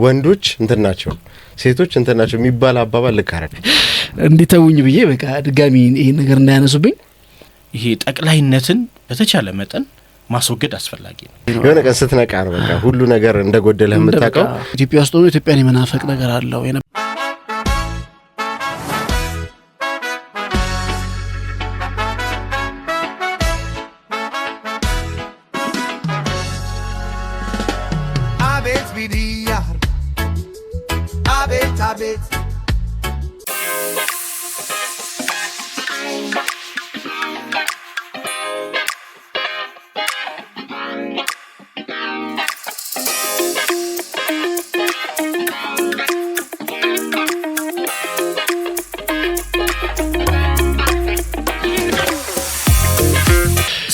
ወንዶች እንትን ናቸው ሴቶች እንትን ናቸው የሚባል አባባል ልክ አይደለም። እንዲተውኝ ብዬ በቃ ድጋሚ ይሄ ነገር እንዳያነሱብኝ ይሄ ጠቅላይነትን በተቻለ መጠን ማስወገድ አስፈላጊ ነው። የሆነ ቀን ስትነቃ ነው በቃ ሁሉ ነገር እንደጎደለ የምታውቀው። ኢትዮጵያ ውስጥ ሆኖ ኢትዮጵያን የመናፈቅ ነገር አለው።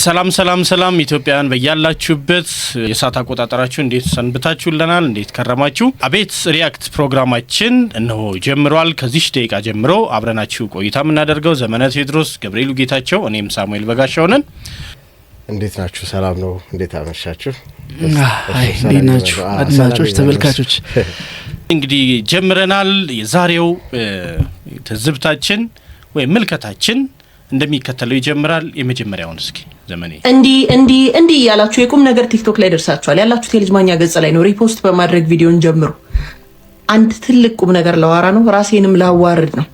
ሰላም ኢትዮጵያውያን በያላችሁበት የሰዓት አቆጣጠራችሁ እንዴት ሰንብታችሁልናል? እንዴት ከረማችሁ? አቤት ሪያክት ፕሮግራማችን እነሆ ጀምሯል። ከዚህ ደቂቃ ጀምሮ አብረናችሁ ቆይታ የምናደርገው ዘመነ ቴዎድሮስ፣ ገብርኤሉ ጌታቸው፣ እኔም ሳሙኤል በጋሻው ነን። እንዴት ናችሁ? ሰላም ነው? እንዴት አመሻችሁ? እንዴት ናችሁ አድማጮች ተመልካቾች? እንግዲህ ጀምረናል። የዛሬው ትዝብታችን ወይ ምልከታችን እንደሚከተለው ይጀምራል። የመጀመሪያውን እስኪ ዘመኔ እንዲ ያላችሁ የቁም ነገር ቲክቶክ ላይ ደርሳችኋል ያላችሁ ቴሌጅ ማኛ ገጽ ላይ ነው ሪፖስት በማድረግ ቪዲዮን ጀምሩ። አንድ ትልቅ ቁም ነገር ለዋራ ነው፣ ራሴንም ላዋርድ ነው።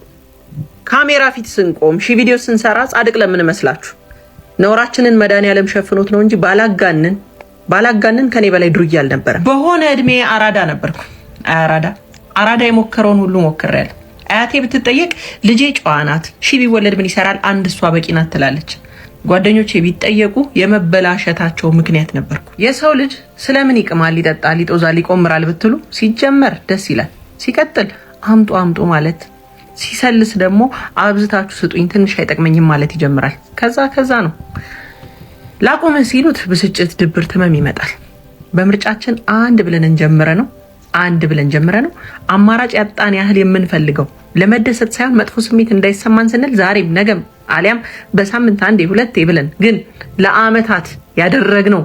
ካሜራ ፊት ስንቆም ቪዲዮ ስንሰራ ጻድቅ ለምን መስላችሁ? ነውራችንን መድኃኒዓለም ሸፍኖት ነው እንጂ ባላጋንን ከኔ በላይ ዱርዬ አልነበረም። በሆነ እድሜ አራዳ ነበርኩ። አራዳ የሞከረውን ሁሉ ሞክሬያለሁ። አያቴ ብትጠየቅ ልጄ ጨዋ ናት፣ ቢወለድ ምን ይሰራል፣ አንድ እሷ በቂ ናት ትላለች። ጓደኞቼ ቢጠየቁ የመበላሸታቸው ምክንያት ነበርኩ። የሰው ልጅ ስለምን ይቅማል፣ ይጠጣል፣ ይጦዛል፣ ይቆምራል ብትሉ ሲጀመር ደስ ይላል፣ ሲቀጥል አምጡ ማለት፣ ሲሰልስ ደግሞ አብዝታችሁ ስጡኝ ትንሽ አይጠቅመኝም ማለት ይጀምራል። ከዛ ነው ላቁም ሲሉት ብስጭት፣ ድብርት፣ ህመም ይመጣል። በምርጫችን አንድ ብለን ጀምረ ነው አማራጭ ያጣን ያህል የምንፈልገው ለመደሰት ሳይሆን መጥፎ ስሜት እንዳይሰማን ስንል ዛሬም ነገም አሊያም በሳምንት አንዴ ሁለቴ ብለን ግን ለአመታት ያደረግነው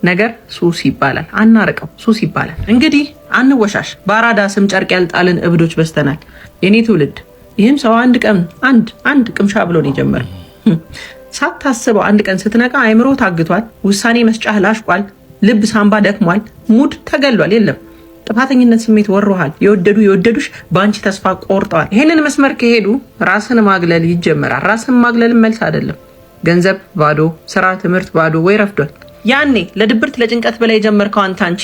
ነገር ሱስ ይባላል። አናርቀው፣ ሱስ ይባላል። እንግዲህ አንወሻሽ፣ በአራዳ ስም ጨርቅ ያልጣልን እብዶች በስተናል። የኔ ትውልድ ይህም ሰው አንድ ቅምሻ ብሎ ነው የጀመረው። ሳታስበው አንድ ቀን ስትነቃ አይምሮ ታግቷል፣ ውሳኔ መስጫህ ላሽቋል፣ ልብ ሳምባ ደክሟል፣ ሙድ ተገሏል። የለም ጥፋተኝነት ስሜት ወሮሃል። የወደዱሽ በአንቺ ተስፋ ቆርጠዋል። ይሄንን መስመር ከሄዱ ራስን ማግለል ይጀምራል። ራስን ማግለል መልስ አይደለም። ገንዘብ ባዶ፣ ስራ፣ ትምህርት ባዶ ወይ ረፍዷል። ያኔ ለድብርት ለጭንቀት በላይ የጀመርከው አንቺ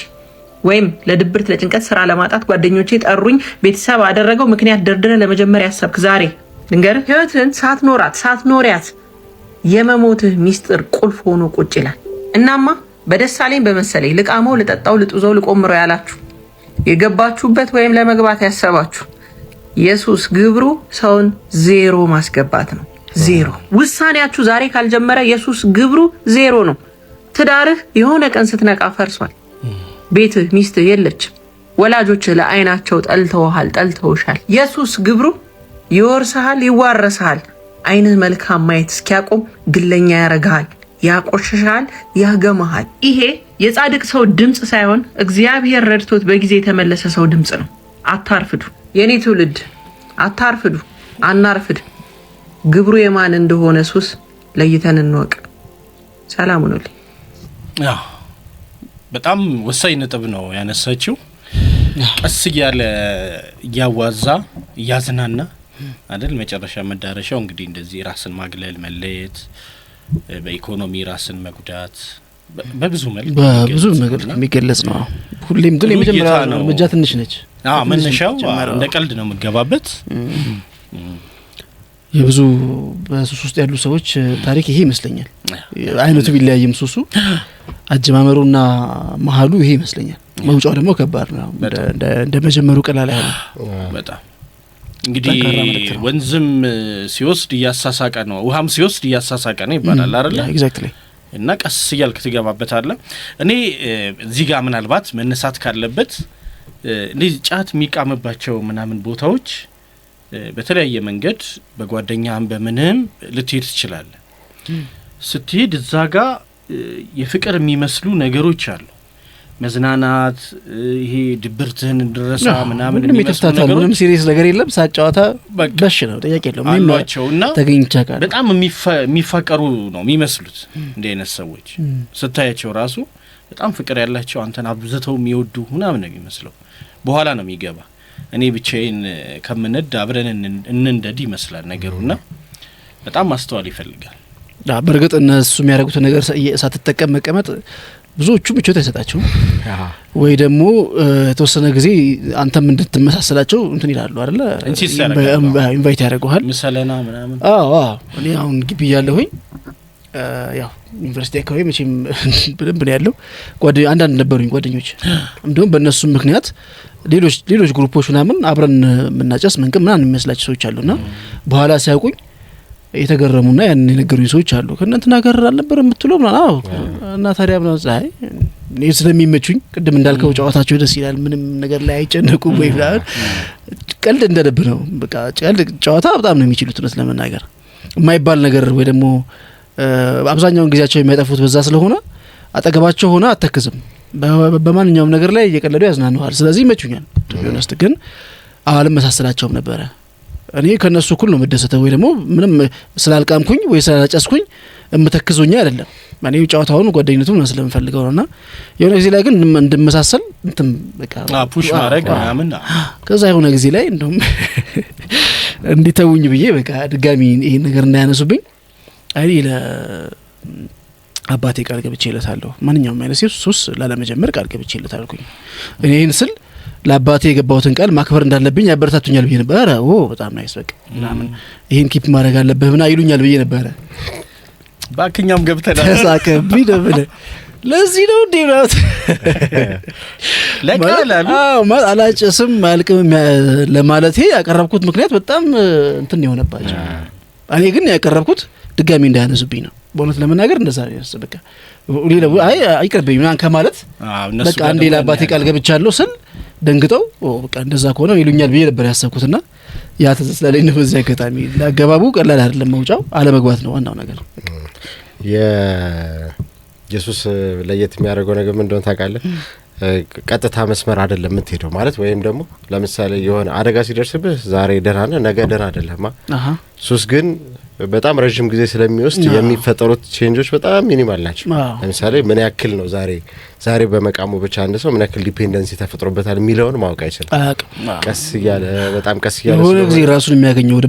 ወይም ለድብርት ለጭንቀት ስራ ለማጣት ጓደኞቼ ጠሩኝ ቤተሰብ አደረገው ምክንያት ደርድረ ለመጀመሪያ ያሰብክ ዛሬ ልንገርህ፣ ህይወትን ሳትኖሪያት የመሞትህ ሚስጥር ቁልፍ ሆኖ ቁጭ ይላል። እናማ በደሳለኝ በመሰለኝ ልቃመው፣ ልጠጣው፣ ልጡዘው፣ ልቆምረው ያላችሁ የገባችሁበት ወይም ለመግባት ያሰባችሁ ኢየሱስ ግብሩ ሰውን ዜሮ ማስገባት ነው። ዜሮ ውሳኔያችሁ ዛሬ ካልጀመረ ኢየሱስ ግብሩ ዜሮ ነው። ትዳርህ የሆነ ቀን ስትነቃ ፈርሷል። ቤትህ ሚስትህ የለችም። ወላጆችህ ለአይናቸው ጠልተውሻል። ኢየሱስ ግብሩ ይወርስሃል፣ ይዋረስሃል። አይንህ መልካም ማየት እስኪያቆም ግለኛ ያረጋል፣ ያቆሽሻል፣ ያገማሃል። ይሄ የጻድቅ ሰው ድምጽ ሳይሆን እግዚአብሔር ረድቶት በጊዜ የተመለሰ ሰው ድምጽ ነው። አታርፍዱ የኔ ትውልድ፣ አታርፍዱ፣ አናርፍድ። ግብሩ የማን እንደሆነ ሱስ ለይተን እንወቅ። ሰላም ሁኑልኝ። በጣም ወሳኝ ነጥብ ነው ያነሳችው። ቀስ እያለ እያዋዛ እያዝናና አይደል መጨረሻ መዳረሻው እንግዲህ እንደዚህ ራስን ማግለል፣ መለየት፣ በኢኮኖሚ ራስን መጉዳት በብዙ ነገር የሚገለጽ ነው። ሁሌም ግን የመጀመሪያው እርምጃ ትንሽ ነች። መነሻው እንደ ቀልድ ነው የምገባበት። የብዙ በሱስ ውስጥ ያሉ ሰዎች ታሪክ ይሄ ይመስለኛል። አይነቱ ቢለያይም ሱሱ አጀማመሩና መሀሉ ይሄ ይመስለኛል። መውጫው ደግሞ ከባድ ነው። እንደ መጀመሩ ቀላል አይሆንም። በጣም እንግዲህ ወንዝም ሲወስድ እያሳሳቀ ነው፣ ውሃም ሲወስድ እያሳሳቀ ነው ይባላል አይደል? ኤግዛክትሊ። እና ቀስ እያልክ ትገባበታለህ። እኔ እዚህ ጋር ምናልባት መነሳት ካለበት እንደዚህ ጫት የሚቃምባቸው ምናምን ቦታዎች በተለያየ መንገድ በጓደኛም በምንም ልትሄድ ትችላለህ። ስትሄድ እዛ ጋር የፍቅር የሚመስሉ ነገሮች አሉ። መዝናናት ይሄ ድብርትህን ድረሳ ምናምን የሚተፍታታል ምንም ሲሪየስ ነገር የለም ሳጫዋታ በሽ ነው ጥያቄ የለም አሏቸውና ተገኝቻለሁ በጣም የሚፋቀሩ ነው የሚመስሉት እንደ አይነት ሰዎች ስታያቸው ራሱ በጣም ፍቅር ያላቸው አንተን አብዝተው የሚወዱ ምናምን ነው የሚመስለው በኋላ ነው የሚገባ እኔ ብቻዬን ከምነድ አብረን እንንደድ ይመስላል ነገሩና በጣም ማስተዋል ይፈልጋል በርግጥ እነሱ የሚያደርጉት ነገር ሳትጠቀም መቀመጥ ብዙዎቹ ምቾት አይሰጣቸው ወይ ደግሞ ተወሰነ ጊዜ አንተም እንድትመሳሰላቸው እንትን ይላሉ አይደለ ኢንቫይት ያደርጉሃል ምሳሌና ምናምን እኔ አሁን ግቢ ያለሁኝ ያው ዩኒቨርሲቲ አካባቢ መቼም በደንብ ነው ያለው አንዳንድ ነበሩኝ ጓደኞች እንደውም በእነሱ ምክንያት ሌሎች ግሩፖች ምናምን አብረን ምናጨስ መንቀም ምናምን የሚመስላቸው ሰዎች አሉና በኋላ ሲያውቁኝ የተገረሙና ያን የነገሩኝ ሰዎች አሉ ከእናንተና ጋር አልነበር የምትለው ምናምን እና ታዲያ ምናምን ፀሐይ እኔ ስለሚመቹኝ ቅድም እንዳልከው ጨዋታቸው ደስ ይላል ምንም ነገር ላይ አይጨነቁም ወይ ብላል ቀልድ እንደደብ ነው በቃ ቀልድ ጨዋታ በጣም ነው የሚችሉት ነው ለመናገር የማይባል ነገር ወይ ደግሞ አብዛኛውን ጊዜያቸው የሚያጠፉት በዛ ስለሆነ አጠገባቸው ሆነ አተክዝም በማንኛውም ነገር ላይ እየቀለዱ ያዝናኑሃል ስለዚህ ይመቹኛል ቢሆንስ ግን አልመሳሰላቸውም ነበር እኔ ከነሱ እኩል ነው መደሰተው ወይ ደግሞ ምንም ስላልቃምኩኝ ወይ ስላላጨስኩኝ እምተክዙኛ አይደለም ማን ጨዋታውን ጓደኝነቱን ስለምፈልገው ነውና የሆነ ጊዜ ላይ ግን እንደመሳሰል እንትን በቃ ፑሽ ማድረግ ምናምን ከዛ የሆነ ጊዜ ላይ እንደውም እንዲተውኝ ብዬ በቃ ድጋሚ ይሄን ነገር እንዳያነሱብኝ አይ አባቴ ቃል ገብቼለታለሁ ማንኛውም አይነት ሱስ ላለመጀመር ቃል ገብቼለታልኩኝ እኔ ይሄን ስል ለአባቴ የገባሁትን ቃል ማክበር እንዳለብኝ ያበረታቱኛል ብዬ ነበር በጣም ናይስ በቃ ምናምን ይሄን ኪፕ ማድረግ አለብህ ምና ይሉኛል ብዬ ነበር ባክኛም ገብተናል ሳከብኝ ደብለ ለዚህ ነው እንዴ ነው ለቃላሉ አላጨስም ማልቅም ለማለቴ ያቀረብኩት ምክንያት በጣም እንትን የሆነባቸው እኔ ግን ያቀረብኩት ድጋሚ እንዳያነሱብኝ ነው በእውነት ለመናገር እንደዛ ነው በቃ አይ አይቀርብኝ ምናን ከማለት በቃ አንዴ ለአባቴ ቃል ገብቻለሁ ስል ደንግጠው በቃ እንደዛ ከሆነ ይሉኛል ብዬ ነበር ያሰብኩትና ያ ተዘስላለኝ ነው በዚህ አጋጣሚ ለአገባቡ ቀላል አይደለም መውጫው አለመግባት ነው ዋናው ነገር የኢየሱስ ለየት የሚያደርገው ነገር ምን እንደሆነ ታውቃለህ ቀጥታ መስመር አይደለም የምትሄደው ማለት ወይም ደግሞ ለምሳሌ የሆነ አደጋ ሲደርስብህ ዛሬ ደህና ነህ ነገ ደህና አይደለማ ሱስ ግን በጣም ረጅም ጊዜ ስለሚወስድ የሚፈጠሩት ቼንጆች በጣም ሚኒማል ናቸው ለምሳሌ ምን ያክል ነው ዛሬ በመቃሙ ብቻ አንድ ሰው ምን ያክል ዲፔንደንሲ ተፈጥሮበታል የሚለውን ማወቅ አይችልም ቀስ እያለ የሆነ ጊዜ ራሱን የሚያገኘው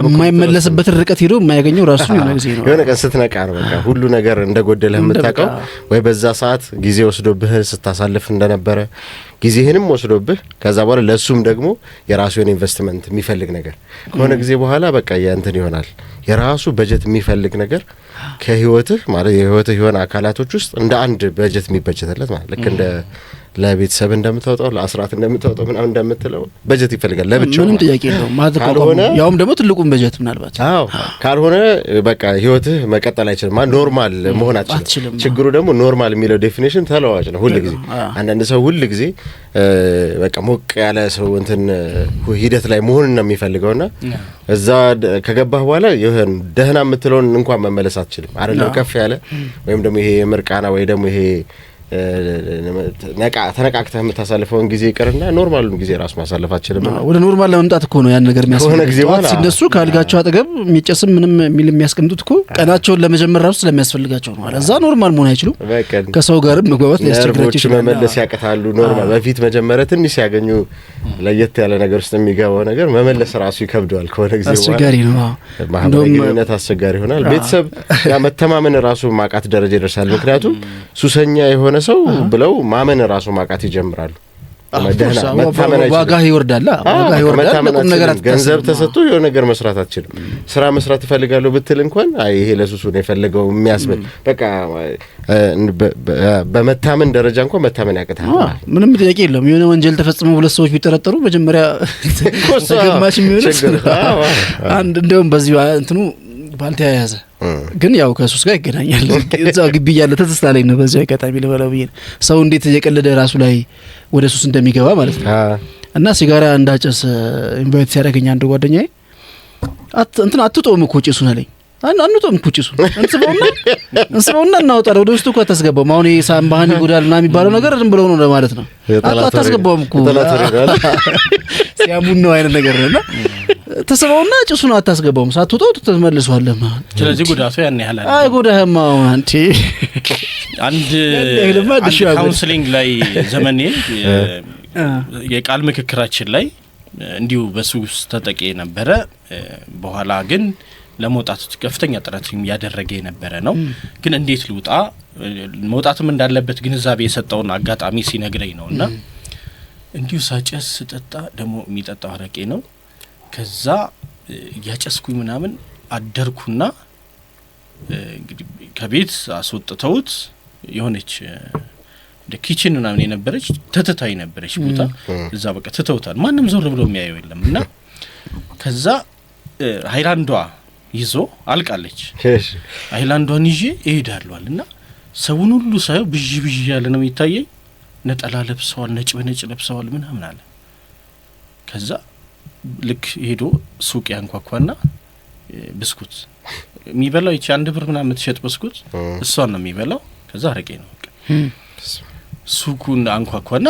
የማይመለስበት ርቀት ሄዶ የማያገኘው ራሱን የሆነ ጊዜ ነው የሆነ ቀን ስትነቃ ነው በቃ ሁሉ ነገር እንደጎደለህ የምታውቀው ወይ በዛ ሰዓት ጊዜ ወስዶብህ ስታሳልፍ እንደነበረ ጊዜህንም ወስዶብህ ከዛ በኋላ ለሱም ደግሞ የራሱ የሆነ ኢንቨስትመንት የሚፈልግ ነገር ከሆነ ጊዜ በኋላ በቃ ያንተን ይሆናል የራሱ በጀት የሚፈልግ ነገር ከህይወትህ ማለት የህይወትህ የሆነ አካላቶች ውስጥ እንደ አንድ በጀት የሚበጀትለት ማለት ልክ እንደ ለቤተሰብ እንደምታወጣው ለአስራት እንደምታወጣው ምናምን እንደምትለው በጀት ይፈልጋል ለብቻው ምንም ጥያቄ የለውም ካልሆነ ያውም ደግሞ ትልቁን በጀት ምናልባት ካልሆነ በቃ ህይወትህ መቀጠል አይችልም ማለት ኖርማል መሆን አትችልም ችግሩ ደግሞ ኖርማል የሚለው ዴፊኒሽን ተለዋዋጭ ነው ሁሉ ጊዜ አንዳንድ ሰው ሁሉ ጊዜ በቃ ሞቅ ያለ ሰው እንትን ሂደት ላይ መሆን ነው የሚፈልገውና እዛ ከገባህ በኋላ ይሄን ደህና የምትለውን እንኳን መመለስ አትችልም አይደለም ከፍ ያለ ወይም ደግሞ ይሄ የምርቃና ወይ ደግሞ ይሄ ተነቃቅተህ የምታሳልፈውን ጊዜ ይቀርና ኖርማሉን ጊዜ ራስ ማሳለፋችንም ነው ወደ ኖርማል ለመምጣት እኮ ነው ያን ነገር የሚያስፈልገው ሲነሱ ካልጋቸው አጠገብ የሚጨስም ምንም የሚል የሚያስቀምጡት እኮ ቀናቸውን ለመጀመር ራሱ ስለሚያስፈልጋቸው ነው አለዛ ኖርማል መሆን አይችሉም ከሰው ጋርም መግባባት ሊያስቸግራቸው ይችላል መመለስ ያቀታሉ ኖርማል በፊት መጀመሪያ ትንሽ ሲያገኙ ለየት ያለ ነገር ውስጥ የሚገባው ነገር መመለስ ራሱ ይከብደዋል ከሆነ ጊዜ አስቸጋሪ ነው ማህበራዊ ግንኙነት አስቸጋሪ ይሆናል ቤተሰብ መተማመን ራሱ ማቃት ደረጃ ይደርሳል ምክንያቱም ሱሰኛ የሆነ ሰው ብለው ማመን ራሱ ማቃት ይጀምራሉ ዋጋ ይወርዳል ለቁም ነገር ገንዘብ ተሰጥቶ የሆነ ነገር መስራት አትችልም ስራ መስራት ይፈልጋሉ ብትል እንኳን አይ ይሄ ለሱሱ ነው የፈለገው የሚያስብል በቃ በመታመን ደረጃ እንኳን መታመን ያቀታል ምንም ጥያቄ የለም የሆነ ወንጀል ተፈጽሞ ሁለት ሰዎች ቢጠረጠሩ መጀመሪያ ተገማች የሚሆነው አንድ እንደውም በዚህ እንትኑ ባልተያያዘ ግን ያው ከሱስ ጋር ይገናኛል እዛው ግቢ ያለ ተስስታ ላይ ነው በዚህ አጋጣሚ ለበለው ብዬ ሰው እንዴት እየቀለደ ራሱ ላይ ወደ ሱስ እንደሚገባ ማለት ነው እና ሲጋራ እንዳጨስ ኢንቫይት ሲያደርገኝ አንድ ጓደኛዬ እንትን አትጦም እኮ ጭሱን አለኝ አንውጣም ኩጭሱ እንስበውና እናወጣለን። ወደ ውስጥ እኮ አታስገባውም። አሁን ሳምባህን ይጎዳል እና የሚባለው ነገር ዝም ብለው ነው ለማለት ነው። አታስገባውም እኮ ሲያሙን ነው አይነት ነገር ነውና ተሰበውና ጭሱን አታስገባውም። ሳትወጣው ተመልሷለህ ማለት። ስለዚህ ጉዳቱ ያን ያህል አይ ጉዳህማ አንቺ አንድ ካውንስሊንግ ላይ ዘመኔ የቃል ምክክራችን ላይ እንዲሁ በሱስ ተጠቂ ነበረ። በኋላ ግን ለመውጣት ከፍተኛ ጥረት ያደረገ የነበረ ነው። ግን እንዴት ልውጣ መውጣትም እንዳለበት ግንዛቤ የሰጠውን አጋጣሚ ሲነግረኝ ነውና እንዲሁ ሳጨስ ስጠጣ ደግሞ የሚጠጣው አረቄ ነው። ከዛ ያጨስኩኝ ምናምን አደርኩና እንግዲህ ከቤት አስወጥተውት የሆነች እንደ ኪችን ምናምን የነበረች ተተታይ ነበረች ቦታ እዛ በቃ ተተውታል። ማንም ዞር ብሎ የሚያየው የለምና ከዛ ሃይላንዷ ይዞ አልቃለች። ሃይላንዷን ይዤ እሄዳለሁና ሰውን ሁሉ ሳይው ብዥ ያለ ነው የሚታየኝ። ነጠላ ለብሰዋል፣ ነጭ በነጭ ለብሰዋል ምናምን አለ። ከዛ ልክ ሄዶ ሱቅ ያንኳኳና ብስኩት የሚበላው ይቺ 1 ብር ምናምን የምትሸጥ ብስኩት እሷን ነው የሚበላው። ከዛ አረቄ ነው በቃ ሱቁን አንኳኳና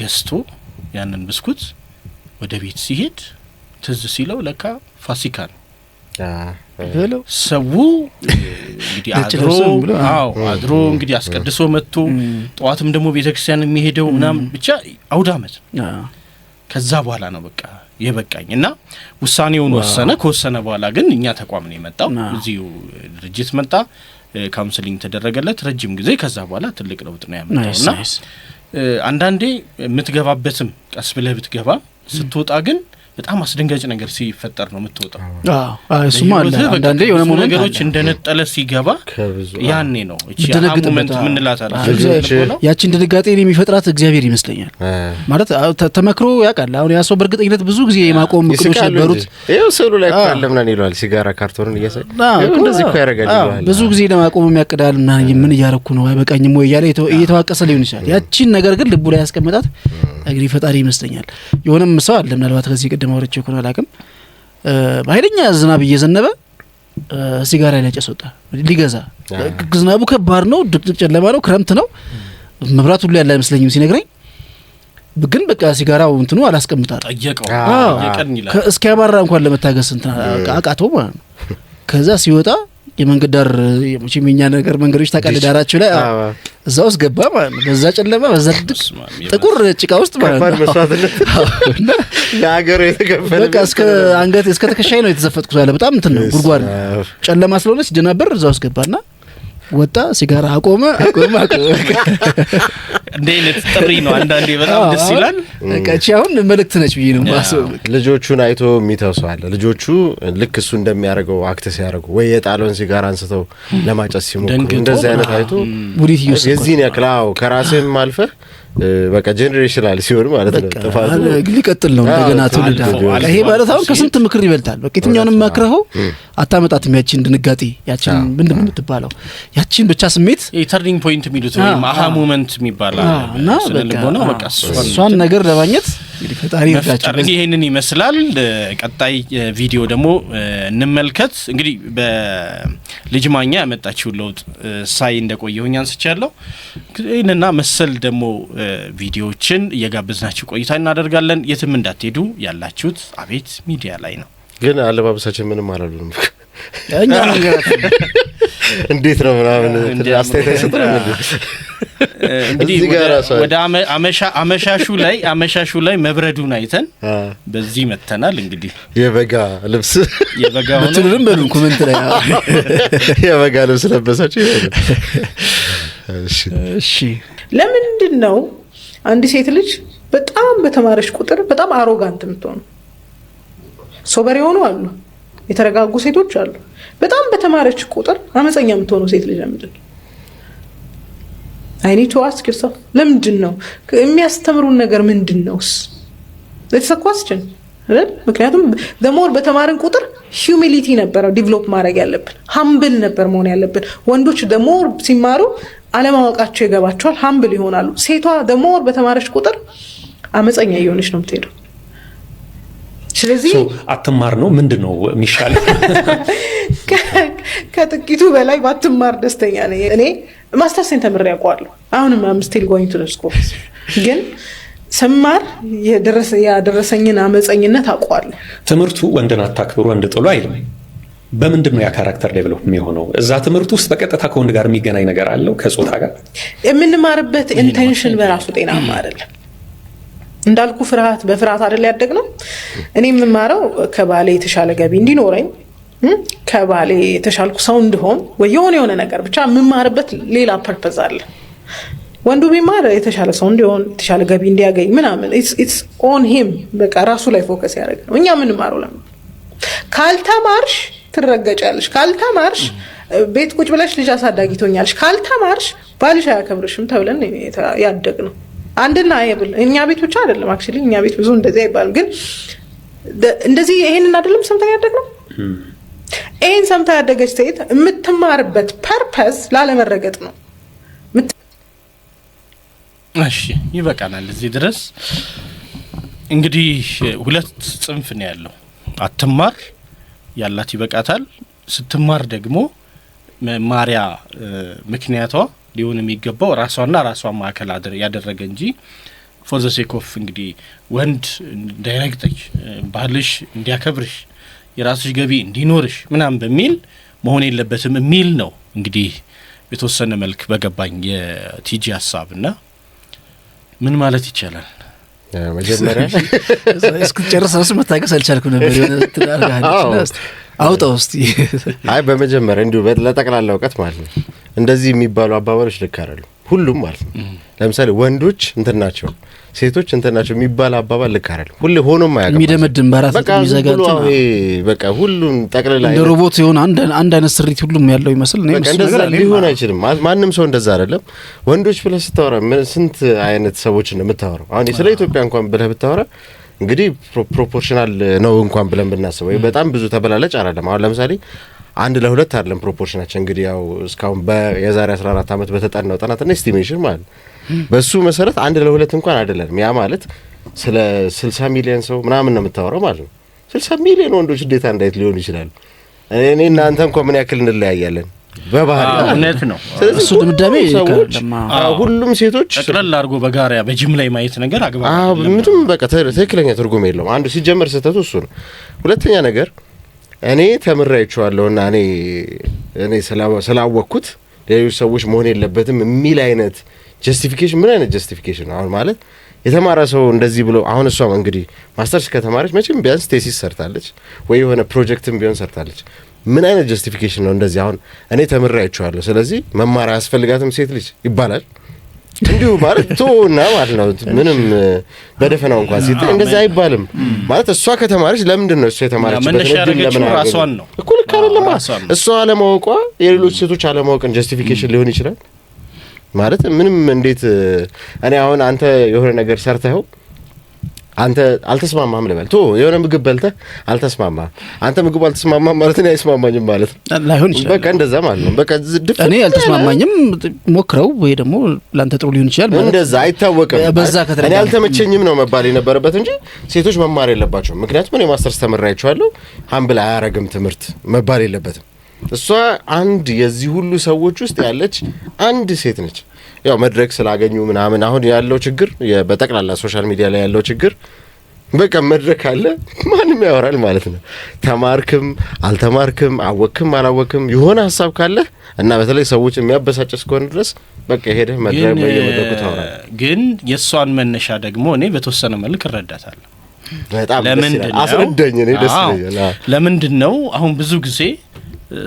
ገዝቶ ያንን ብስኩት ወደ ቤት ሲሄድ ትዝ ሲለው ለካ ፋሲካ ነው። ሰው እንግዲህ አድሮ እንግዲህ አስቀድሶ መጥቶ ጧትም ደግሞ ቤተክርስቲያን የሚሄደው ምናምን ብቻ አውደ ዓመት። ከዛ በኋላ ነው በቃ የበቃኝና ውሳኔውን ወሰነ። ከወሰነ በኋላ ግን እኛ ተቋም ነው የመጣው። እዚሁ ድርጅት መጣ፣ ካውንስሊንግ ተደረገለት ረጅም ጊዜ። ከዛ በኋላ ትልቅ ለውጥ ነው ያመጣውና አንዳንዴ የምትገባበትም ቀስ ብለህ ብትገባ ስትወጣ ግን በጣም አስደንጋጭ ነገር ሲፈጠር ነው የምትወጣው። እሱማ አለ አንዳንዴ የሆነ ነገሮች እንደነጠለ ሲገባ ያኔ ነው እቺ ሞመንት ምን ላታላ ያቺን ድንጋጤ የሚፈጥራት እግዚአብሔር ይመስለኛል። ማለት ተመክሮ ያውቃል። አሁን ያ ሰው በእርግጠኝነት ብዙ ጊዜ የማቆም ምክሮች ነበሩት። ይሄው ሰሉ ላይ ካለም ነን ይሏል። ሲጋራ ካርቶንን እያሰ እንደዚህ እኮ ያረጋል ይሏል። ብዙ ጊዜ ለማቆም የሚያቀዳል እና ምን እያረኩ ነው አይበቃኝም ወይ ያለ እየተዋቀሰ ሊሆን ይችላል። ያቺን ነገር ግን ልቡ ላይ ያስቀመጣት እንግዲህ ፈጣሪ ይመስለኛል። የሆነም ሰው አለ ምናልባት ከዚህ ቀደም ወርቼ እኮ ነው አላውቅም። በኃይለኛ ዝናብ እየዘነበ ሲጋራ ሊያጨስ ወጣ ሊገዛ። ዝናቡ ከባድ ነው፣ ድቅድቅ ጨለማ ነው፣ ክረምት ነው። መብራቱ ሁሉ ያለ አይመስለኝም ሲነግረኝ። ግን በቃ ሲጋራው እንትኑ አላስቀምጣል ጠየቀው የቀን ይላል። እስኪያባራ እንኳን ለመታገስ እንትና አቃተው ማለት ነው። ከዛ ሲወጣ የመንገድ ዳር የሙቺሚኛ ነገር መንገዶች ታቀልዳራችሁ ላይ እዛ ውስጥ ገባ ማለት ነው። በዛ ጨለማ በዛ ጥቁር ጭቃ ውስጥ ማለት ነው። ለሀገሩ የተከፈለ በቃ እስከ አንገት እስከ ተከሻይ ነው የተዘፈጥኩት አለ። በጣም እንትን ነው ጉድጓድ ጨለማ ስለሆነ ሲደናበር እዛ ውስጥ ገባና ወጣ። ሲጋራ አቆመ። እንደ አይነት ጥሪ ነው አንዳንዴ በጣም ደስ ይላል። በቃ እቺ አሁን መልእክት ነች ብዬ ነው ማሰብ። ልጆቹን አይቶ የሚተውሰዋል። ልጆቹ ልክ እሱ እንደሚያደርገው አክት ሲያደርጉ ወይ የጣለውን ሲጋራ አንስተው ለማጨስ ሲሞክሩ እንደዚህ አይነት አይቶ ሙዲት ይወስድ የዚህን ያክላው ከራስህም አልፈህ በቃ ጄኔሬሽናል ሲሆን ማለት ነው ጥፋቱ ሊቀጥል ነው እንደገና ትውልድ። ይሄ ማለት አሁን ከስንት ምክር ይበልጣል። በቃ የትኛውንም መክረኸው አታመጣትም። ያቺን ድንጋጤ ያቺን ምንድነው የምትባለው ያቺን ብቻ ስሜት ተርኒንግ ፖይንት የሚሉት ወይ አሃ ሞመንት የሚባለው እና በቃ እሷን ነገር ለማግኘት እንግዲህ ፈጣሪ ይርዳቸው። እንግዲህ ይሄንን ይመስላል። ቀጣይ ቪዲዮ ደግሞ እንመልከት። እንግዲህ በልጅ ማኛ ያመጣችው ለውጥ ሳይ እንደቆየሁኝ አንስቻለሁ። ይሄንና መሰል ደግሞ ቪዲዮዎችን እየጋበዝናችሁ ቆይታ እናደርጋለን። የትም እንዳትሄዱ፣ ያላችሁት አቤት ሚዲያ ላይ ነው። ግን አለባበሳችን ምንም አላሉንም። እኛ ነገር እንዴት ነው ምናምን አስተያየት አይሰጥም። እንግዲህ ወደ አመሻሹ ላይ መብረዱን አይተን በዚህ መተናል። እንግዲህ የበጋ ልብስ ሆኖ ምንም በሉ ኮሜንት ላይ የበጋ ልብስ ለበሳችሁ። እሺ ለምንድን ነው አንድ ሴት ልጅ በጣም በተማረች ቁጥር በጣም አሮጋንት የምትሆነው? ሶበር የሆኑ አሉ፣ የተረጋጉ ሴቶች አሉ። በጣም በተማረች ቁጥር አመፀኛ የምትሆነው ሴት ልጅ ለምንድን ነው? I need to ask yourself ለምንድን ነው የሚያስተምሩን ነገር ምንድን ነውስ? That's a question አይደል? ምክንያቱም the more በተማርን ቁጥር humility ነበር ዲቨሎፕ ማድረግ ያለብን፣ humble ነበር መሆን ያለብን። ወንዶች the more ሲማሩ አለማወቃቸው ይገባቸዋል፣ humble ይሆናሉ። ሴቷ the more በተማረች ቁጥር አመፀኛ እየሆነች ነው የምትሄደው። ስለዚህ አትማር ነው ምንድነው የሚሻለው? ከጥቂቱ በላይ ባትማር ደስተኛ ነኝ። እኔ ማስተርሴን ተምሬ ያውቀዋለሁ። አሁንም I'm still going to the school ግን ስማር ያደረሰኝን አመፀኝነት አውቀዋለሁ። ትምህርቱ ወንድን አታክብሩ ወንድ ጥሎ አይልም። በምንድነው ያ ካራክተር ዴቨሎፕ የሚሆነው? እዛ ትምህርት ውስጥ በቀጥታ ከወንድ ጋር የሚገናኝ ነገር አለው ከጾታ ጋር? የምንማርበት ኢንቴንሽን በራሱ ጤናማ አይደለም። እንዳልኩ በፍርሃት አይደል ያደግነው። እኔ የምማረው ከባሌ የተሻለ ገቢ እንዲኖረኝ፣ ከባሌ የተሻልኩ ሰው እንድሆን ወይ የሆነ ነገር ብቻ የምማርበት ሌላ ፐርፐዝ አለ። ወንዱ ቢማር የተሻለ ሰው እንዲሆን፣ የተሻለ ገቢ እንዲያገኝ ምናምን ኢትስ ኦን ሂም በቃ ራሱ ላይ ፎከስ ያደርግ ነው። እኛ የምንማረው ለምን ካልተማርሽ ትረገጫለሽ፣ ካልተማርሽ ቤት ቁጭ ብለሽ ልጅ አሳዳጊ ትሆኛለሽ፣ ካልተማርሽ ባልሽ አያከብርሽም ተብለን ያደግ ነው። አንድና አይብል እኛ ቤት ብቻ አይደለም አክቹሊ እኛ ቤት ብዙ እንደዚህ አይባልም፣ ግን እንደዚህ ይሄንን አይደለም ሰምተን ያደግ ነው። ይሄን ሰምታ ያደገች ሴት የምትማርበት ፐርፐዝ ላለመረገጥ ነው። እሺ ይበቃናል እዚህ ድረስ። እንግዲህ ሁለት ጽንፍ ነው ያለው። አትማር ያላት ይበቃታል። ስትማር ደግሞ መማሪያ ምክንያቷ ሊሆን የሚገባው ራሷና ራሷን ማዕከል ያደረገ እንጂ ፎር ዘ ሴክ ኦፍ እንግዲህ ወንድ እንዳይረግጠሽ፣ ባህልሽ እንዲያከብርሽ፣ የራስሽ ገቢ እንዲኖርሽ ምናምን በሚል መሆን የለበትም የሚል ነው እንግዲህ የተወሰነ መልክ በገባኝ የቲጂ ሀሳብና ምን ማለት ይቻላል? መጀመሪያ እስክትጨርስ ራሱ መታገስ አልቻልኩም ነበር። የሆነ ትዳርጋለች አውጣው እስቲ። አይ በመጀመሪያ እንዲሁ ለጠቅላላ እውቀት ማለት ነው እንደዚህ የሚባሉ አባባሎች ልክ አይደሉም ሁሉም ማለት ነው። ለምሳሌ ወንዶች እንትን ናቸው ሴቶች እንትን ናቸው የሚባል አባባል ልክ አይደለም። ሁሌ ሆኖም አያውቅም። የሚደመድም ባራት የሚዘጋት በቃ ሁሉም ጠቅላላ እንደ ሮቦት የሆነ አንድ አይነት ስሪት ሁሉም ያለው ይመስል ነው። እንደዛ ሊሆን አይችልም። ማንም ሰው እንደዛ አይደለም። ወንዶች ብለህ ስታወራ ስንት አይነት ሰዎች ነው የምታወራው? አሁን ስለ ኢትዮጵያ እንኳን ብለህ ብታወራ እንግዲህ ፕሮፖርሽናል ነው እንኳን ብለን ብናስበው በጣም ብዙ ተበላለጭ አይደለም። አሁን ለምሳሌ 1:2 አይደለም ፕሮፖርሽናችን። እንግዲህ ያው እስካሁን የዛሬ 14 ዓመት በተጠናው ጥናትና ኤስቲሜሽን ማለት በሱ መሰረት 1:2 እንኳን አይደለም። ያ ማለት ስለ 60 ሚሊዮን ሰው ምናምን ነው የምታወራው ማለት ነው። 60 ሚሊዮን ወንዶች እንዴት አንዳይት ሊሆኑ ይችላሉ? እኔ እናንተ እንኳን ምን ያክል እንለያያለን በባህሪ እውነት ነው። እሱ ድምዳሜ ሰዎች ሁሉም ሴቶች ጠቅለል አድርጎ በጋራ በጅም ላይ ማየት ነገር አግባብ ምንም በቃ ትክክለኛ ትርጉም የለውም። አንዱ ሲጀመር ስህተቱ እሱ ነው። ሁለተኛ ነገር እኔ ተምሬያቸዋለሁና እኔ ስላወቅኩት ሌሎች ሰዎች መሆን የለበትም የሚል አይነት ጀስቲፊኬሽን ምን አይነት ጀስቲፊኬሽን ነው? አሁን ማለት የተማረ ሰው እንደዚህ ብሎ አሁን እሷም እንግዲህ ማስተርስ ከተማረች መቼም ቢያንስ ቴሲስ ሰርታለች ወይ የሆነ ፕሮጀክትም ቢሆን ሰርታለች። ምን አይነት ጀስቲፊኬሽን ነው እንደዚህ? አሁን እኔ ተምሬያቸዋለሁ ስለዚህ መማር አያስፈልጋትም ሴት ልጅ ይባላል? እንዲሁ ማለት ቶና ማለት ነው። ምንም በደፈናው እንኳን ሲት እንደዛ አይባልም ማለት። እሷ ከተማረች ለምንድን ነው እሷ የተማረችበት ለምን ራሷን ነው እኮ ልክ አይደለም። እሷ አለማወቋ የሌሎች ሴቶች አለማወቅን ጀስቲፊኬሽን ሊሆን ይችላል ማለት ምንም። እንዴት እኔ አሁን አንተ የሆነ ነገር ሰርተኸው አንተ አልተስማማም ልበል የሆነ ምግብ በልተህ አልተስማማም፣ አንተ ምግቡ አልተስማማም ማለት ነው አይስማማኝም ማለት ላይሆን ይችላል። በቃ እንደዛ ማለት ነው። በቃ እኔ አልተስማማኝም ሞክረው ወይ ደግሞ ላንተ ጥሩ ሊሆን ይችላል ማለት እንደዛ አይታወቅም። እኔ አልተመቸኝም ነው መባል የነበረበት እንጂ ሴቶች መማር የለባቸውም። ምክንያቱም እኔ ማስተርስ ተምሬያቸዋለሁ ሀምብል አያረግም ትምህርት መባል የለበትም። እሷ አንድ የዚህ ሁሉ ሰዎች ውስጥ ያለች አንድ ሴት ነች። ያው መድረክ ስላገኙ ምናምን አሁን ያለው ችግር በጠቅላላ ሶሻል ሚዲያ ላይ ያለው ችግር በቃ መድረክ አለ ማንም ያወራል ማለት ነው። ተማርክም አልተማርክም አወክም አላወክም የሆነ ሀሳብ ካለ እና በተለይ ሰዎች የሚያበሳጭ እስከሆነ ድረስ በቃ ሄደህ መድረክ በየመድረኩ ታወራለህ። ግን የእሷን መነሻ ደግሞ እኔ በተወሰነ መልክ እረዳታለሁ። በጣም አስረዳኝ። እኔ ደስ ይላል። ለምንድን ነው አሁን ብዙ ጊዜ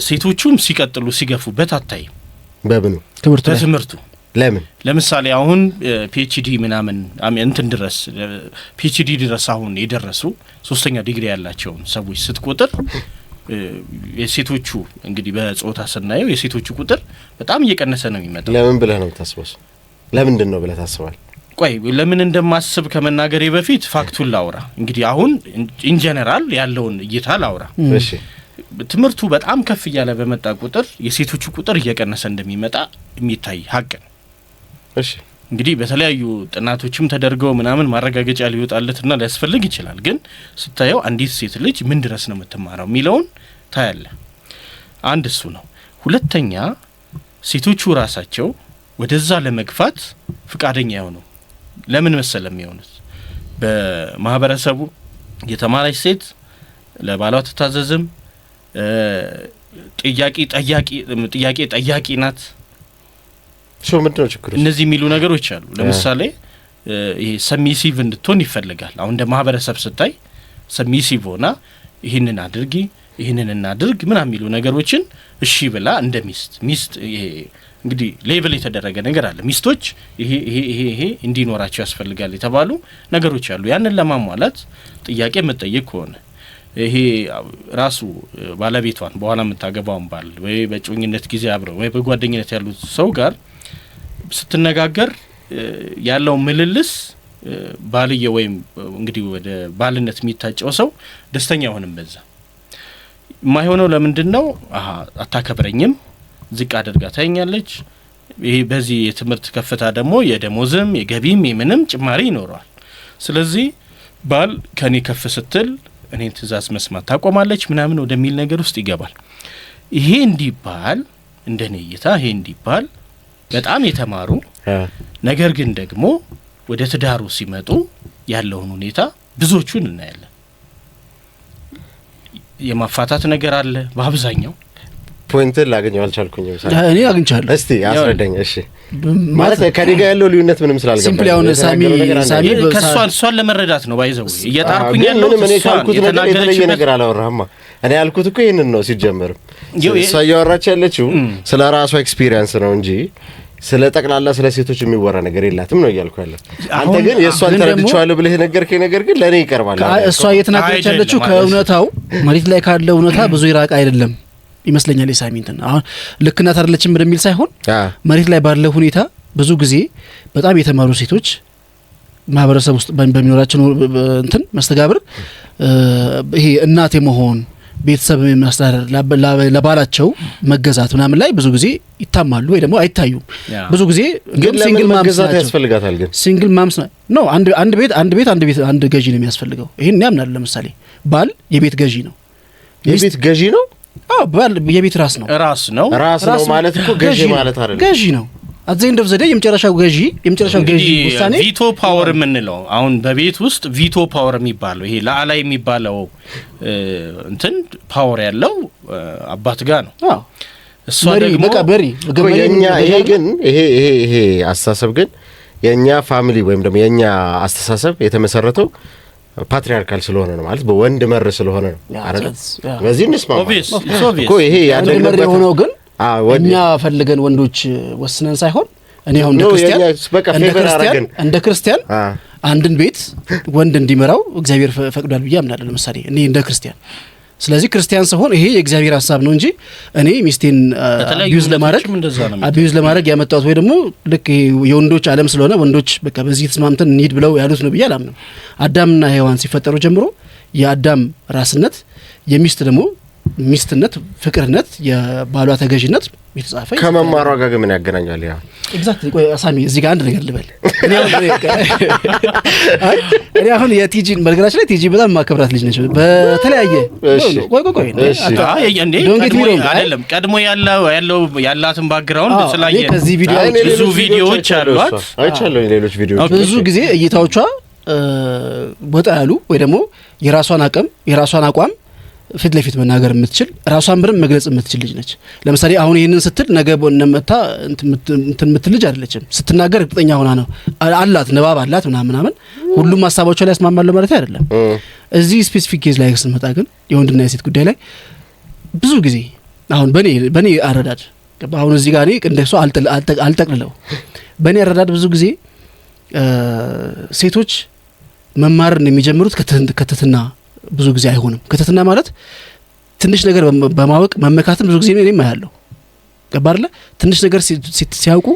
ሴቶቹም ሲቀጥሉ ሲገፉበት አታይም? በምኑ በትምህርቱ ለምን? ለምሳሌ አሁን ፒኤችዲ ምናምን እንትን ድረስ ፒኤችዲ ድረስ አሁን የደረሱ 3ኛ ዲግሪ ያላቸውን ሰዎች ስትቆጥር የሴቶቹ እንግዲህ በጾታ ስናየው የሴቶቹ ቁጥር በጣም እየቀነሰ ነው የሚመጣው። ለምን ብለህ ነው የምታስበው? ለምንድን ነው ብለህ ታስባለህ? ቆይ ለምን እንደማስብ ከመናገሬ በፊት ፋክቱን ላውራ። እንግዲህ አሁን ኢን ጀነራል ያለውን እይታ ላውራ። እሺ ትምህርቱ በጣም ከፍ እያለ በመጣ ቁጥር የሴቶቹ ቁጥር እየቀነሰ እንደሚመጣ የሚታይ ሀቅ ነው። እሺ እንግዲህ በተለያዩ ጥናቶችም ተደርገው ምናምን ማረጋገጫ ሊወጣለትና ሊያስፈልግ ይችላል። ግን ስታየው አንዲት ሴት ልጅ ምን ድረስ ነው የምትማረው የሚለውን ታያለ። አንድ እሱ ነው። ሁለተኛ ሴቶቹ ራሳቸው ወደዛ ለመግፋት ፍቃደኛ የሆኑ ለምን መሰለም የሆኑት በማህበረሰቡ የተማረች ሴት ለባሏ ተታዘዝም ጥያቄ ጠያቂ ናት። ሾ ምንድነው ችግሩ? እነዚህ የሚሉ ነገሮች አሉ። ለምሳሌ ይሄ ሰሚሲቭ እንድትሆን ይፈልጋል። አሁን እንደ ማህበረሰብ ስታይ ሰሚሲቭ ሆና ይህንን አድርጊ ይህንን እናድርግ ምናምን የሚሉ ነገሮችን እሺ ብላ እንደ ሚስት ይሄ እንግዲህ ሌቭል የተደረገ ነገር አለ። ሚስቶች ይሄ እንዲኖራቸው ያስፈልጋል የተባሉ ነገሮች አሉ። ያንን ለማሟላት ጥያቄ መጠየቅ ከሆነ ይሄ ራሱ ባለቤቷን በኋላ የምታገባውን ባል ወይ በጮኝነት ጊዜ አብረው ወይ በጓደኝነት ያሉት ሰው ጋር ስትነጋገር ያለው ምልልስ ባልየ ወይም እንግዲህ ወደ ባልነት የሚታጨው ሰው ደስተኛ ሆነም በዛ የማይሆነው ለምንድነው? አታከብረኝም፣ ዝቅ አድርጋ ታየኛለች። ይሄ በዚህ የትምህርት ከፍታ ደግሞ የደሞዝም የገቢም የምንም ጭማሪ ይኖረዋል። ስለዚህ ባል ከኔ ከፍ ስትል እኔን ትእዛዝ መስማት ታቆማለች ምናምን ወደሚል ነገር ውስጥ ይገባል። ይሄ እንዲባል እንደኔ እይታ ይሄ እንዲባል በጣም የተማሩ ነገር ግን ደግሞ ወደ ትዳሩ ሲመጡ ያለውን ሁኔታ ብዙዎቹን እናያለን። የማፋታት ነገር አለ በአብዛኛው። ፖይንትን ላገኘው አልቻልኩኝም። እኔ አግኝቻለሁ። እስቲ አስረዳኝ። እሺ ማለት ከኔ ጋር ያለው ልዩነት ምንም ስላልገባኝ ሲምፕል ያው ሳሚ ከሷን ለመረዳት ነው ባይዘው እየጣርኩኝ ያለው ምንም እኔ ካልኩት ነገር የተለየ ነገር አላወራህማ። እኔ ያልኩት እኮ ይሄንን ነው ሲጀመር። እሷ እያወራች ያለችው ስለ ራሷ ኤክስፒሪየንስ ነው እንጂ ስለ ጠቅላላ ስለ ሴቶች የሚወራ ነገር የላትም ነው እያልኩ ያለው። አንተ ግን የእሷን ተረድቻለሁ ብለህ ነገርከኝ ነገር ግን ለእኔ ይቀርባል። እሷ እየተናገረች ያለችው ከእውነታው መሬት ላይ ካለው እውነታ ብዙ ይራቅ አይደለም ይመስለኛል። የሳሚንትን አሁን ልክ ናት አይደለችም እንደሚል ሳይሆን መሬት ላይ ባለው ሁኔታ ብዙ ጊዜ በጣም የተማሩ ሴቶች ማህበረሰብ ውስጥ በሚኖራቸው እንትን መስተጋብር ይሄ እናት የመሆን ቤተሰብ የማስተዳደር ለባላቸው መገዛት ምናምን ላይ ብዙ ጊዜ ይታማሉ ወይ ደግሞ አይታዩም። ብዙ ጊዜ ግን ሲንግል መገዛት ያስፈልጋታል። ግን ሲንግል ማምስ ነው አንድ ገዢ ነው የሚያስፈልገው። ይሄን ያምናል። ለምሳሌ ባል የቤት ገዢ ነው። የቤት ገዢ ነው? አዎ ባል የቤት ራስ ነው ማለት እኮ ገዢ ማለት አይደለም። ገዢ ነው አዘይንደ ዘዴ የመጨረሻው ገዢ ውሳኔ ቪቶ ፓወር የምንለው አሁን በቤት ውስጥ ቪቶ ፓወር የሚባለው ይሄ ለአላይ የሚባለው እንትን ፓወር ያለው አባት ጋር ነው። እሷ ደግሞ ይሄ አስተሳሰብ ግን የኛ ፋሚሊ ወይም ደግሞ የኛ አስተሳሰብ የተመሰረተው ፓትሪያርካል ስለሆነ ነው ማለት በወንድ መር ስለሆነ ነው አይደል? በዚህ እንስማማለን እኮ ይሄ ያደረገበት ሆኖ ግን እኛ ፈልገን ወንዶች ወስነን ሳይሆን እኔ አሁን እንደ ክርስቲያን አንድን ቤት ወንድ እንዲመራው እግዚአብሔር ፈቅዷል ብዬ አምናለሁ። ለምሳሌ እኔ እንደ ክርስቲያን ስለዚህ ክርስቲያን ሲሆን ይሄ የእግዚአብሔር ሐሳብ ነው እንጂ እኔ ሚስቴን አቢዩዝ ለማድረግ ያመጣሁት ወይ ደግሞ ልክ የወንዶች ዓለም ስለሆነ ወንዶች በቃ በዚህ ተስማምተን እንሂድ ብለው ያሉት ነው ብዬ አላምንም። አዳምና ሔዋን ሲፈጠሩ ጀምሮ የአዳም ራስነት የሚስት ደግሞ ሚስትነት ፍቅርነት የባሏ ተገዥነት የተጻፈ ከመማሯ ጋር ምን ያገናኛል? ያ ኤግዛክትሊ። ቆይ ሳሚ እዚህ ጋር አንድ ነገር ልበል። እኔ አሁን የቲጂን በነገራችን ላይ ቲጂ በጣም ማከብራት ልጅ ነች። በተለያየ አይደለም ቀድሞ ያላትን ባክግራውንድ ስላየ ከዚህ ቪዲዮ ብዙ ቪዲዮዎች አሏት አይቻለሁ። ሌሎች ቪዲዮዎች ብዙ ጊዜ እይታዎቿ ወጣ ያሉ ወይ ደግሞ የራሷን አቅም የራሷን አቋም ፊት ለፊት መናገር የምትችል ራሷን ብርም መግለጽ የምትችል ልጅ ነች። ለምሳሌ አሁን ይሄንን ስትል ነገ በእነመታ እንትን የምትል ልጅ አይደለችም። ስትናገር እርግጠኛ ሆና ነው አላት ንባብ አላት ምናምን ሁሉም ሀሳቦቿ ላይ ያስማማሉ ማለት አይደለም። እዚህ ስፔሲፊክ ኬዝ ላይ ስንመጣ ግን የወንድና የሴት ጉዳይ ላይ ብዙ ጊዜ አሁን በኔ አረዳድ አሁን እዚህ ጋር እኔ እንደሱ አልጠቅልለው በኔ አረዳድ ብዙ ጊዜ ሴቶች መማርን የሚጀምሩት ከትህትና ብዙ ጊዜ አይሆንም። ከትህትና ማለት ትንሽ ነገር በማወቅ መመካትን ብዙ ጊዜ እኔም አያለሁ። ገባርለ ትንሽ ነገር ሲያውቁ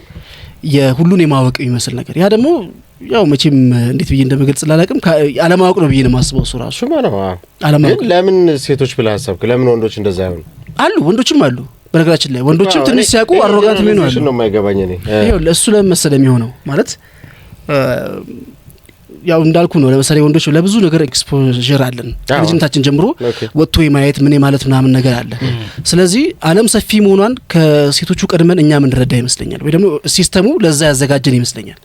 የሁሉን የማወቅ የሚመስል ነገር ያ ደግሞ ያው መቼም እንዴት ብዬ እንደምገልጽ ላላቅም አለማወቅ ነው ብዬ ነው የማስበው። እሱ ራሱ አለማወቅ። ለምን ሴቶች ብለህ አሰብክ? ለምን ወንዶች እንደዛ አይሆኑ? አሉ ወንዶችም አሉ በነገራችን ላይ ወንዶችም ትንሽ ሲያውቁ አሮጋንት ምን ነው ነው የማይገባኝ እኔ ይሄው ለሱ ለመሰለ የሚሆነው ማለት ያው እንዳልኩ ነው። ለምሳሌ ወንዶች ለብዙ ነገር ኤክስፖዠር አለን ከልጅነታችን ጀምሮ ወጥቶ የማየት ምን ማለት ምናምን ነገር አለ። ስለዚህ ዓለም ሰፊ መሆኗን ከሴቶቹ ቀድመን እኛ ምን ረዳ ይመስለኛል፣ ወይ ደግሞ ሲስተሙ ለዛ ያዘጋጀን ይመስለኛል።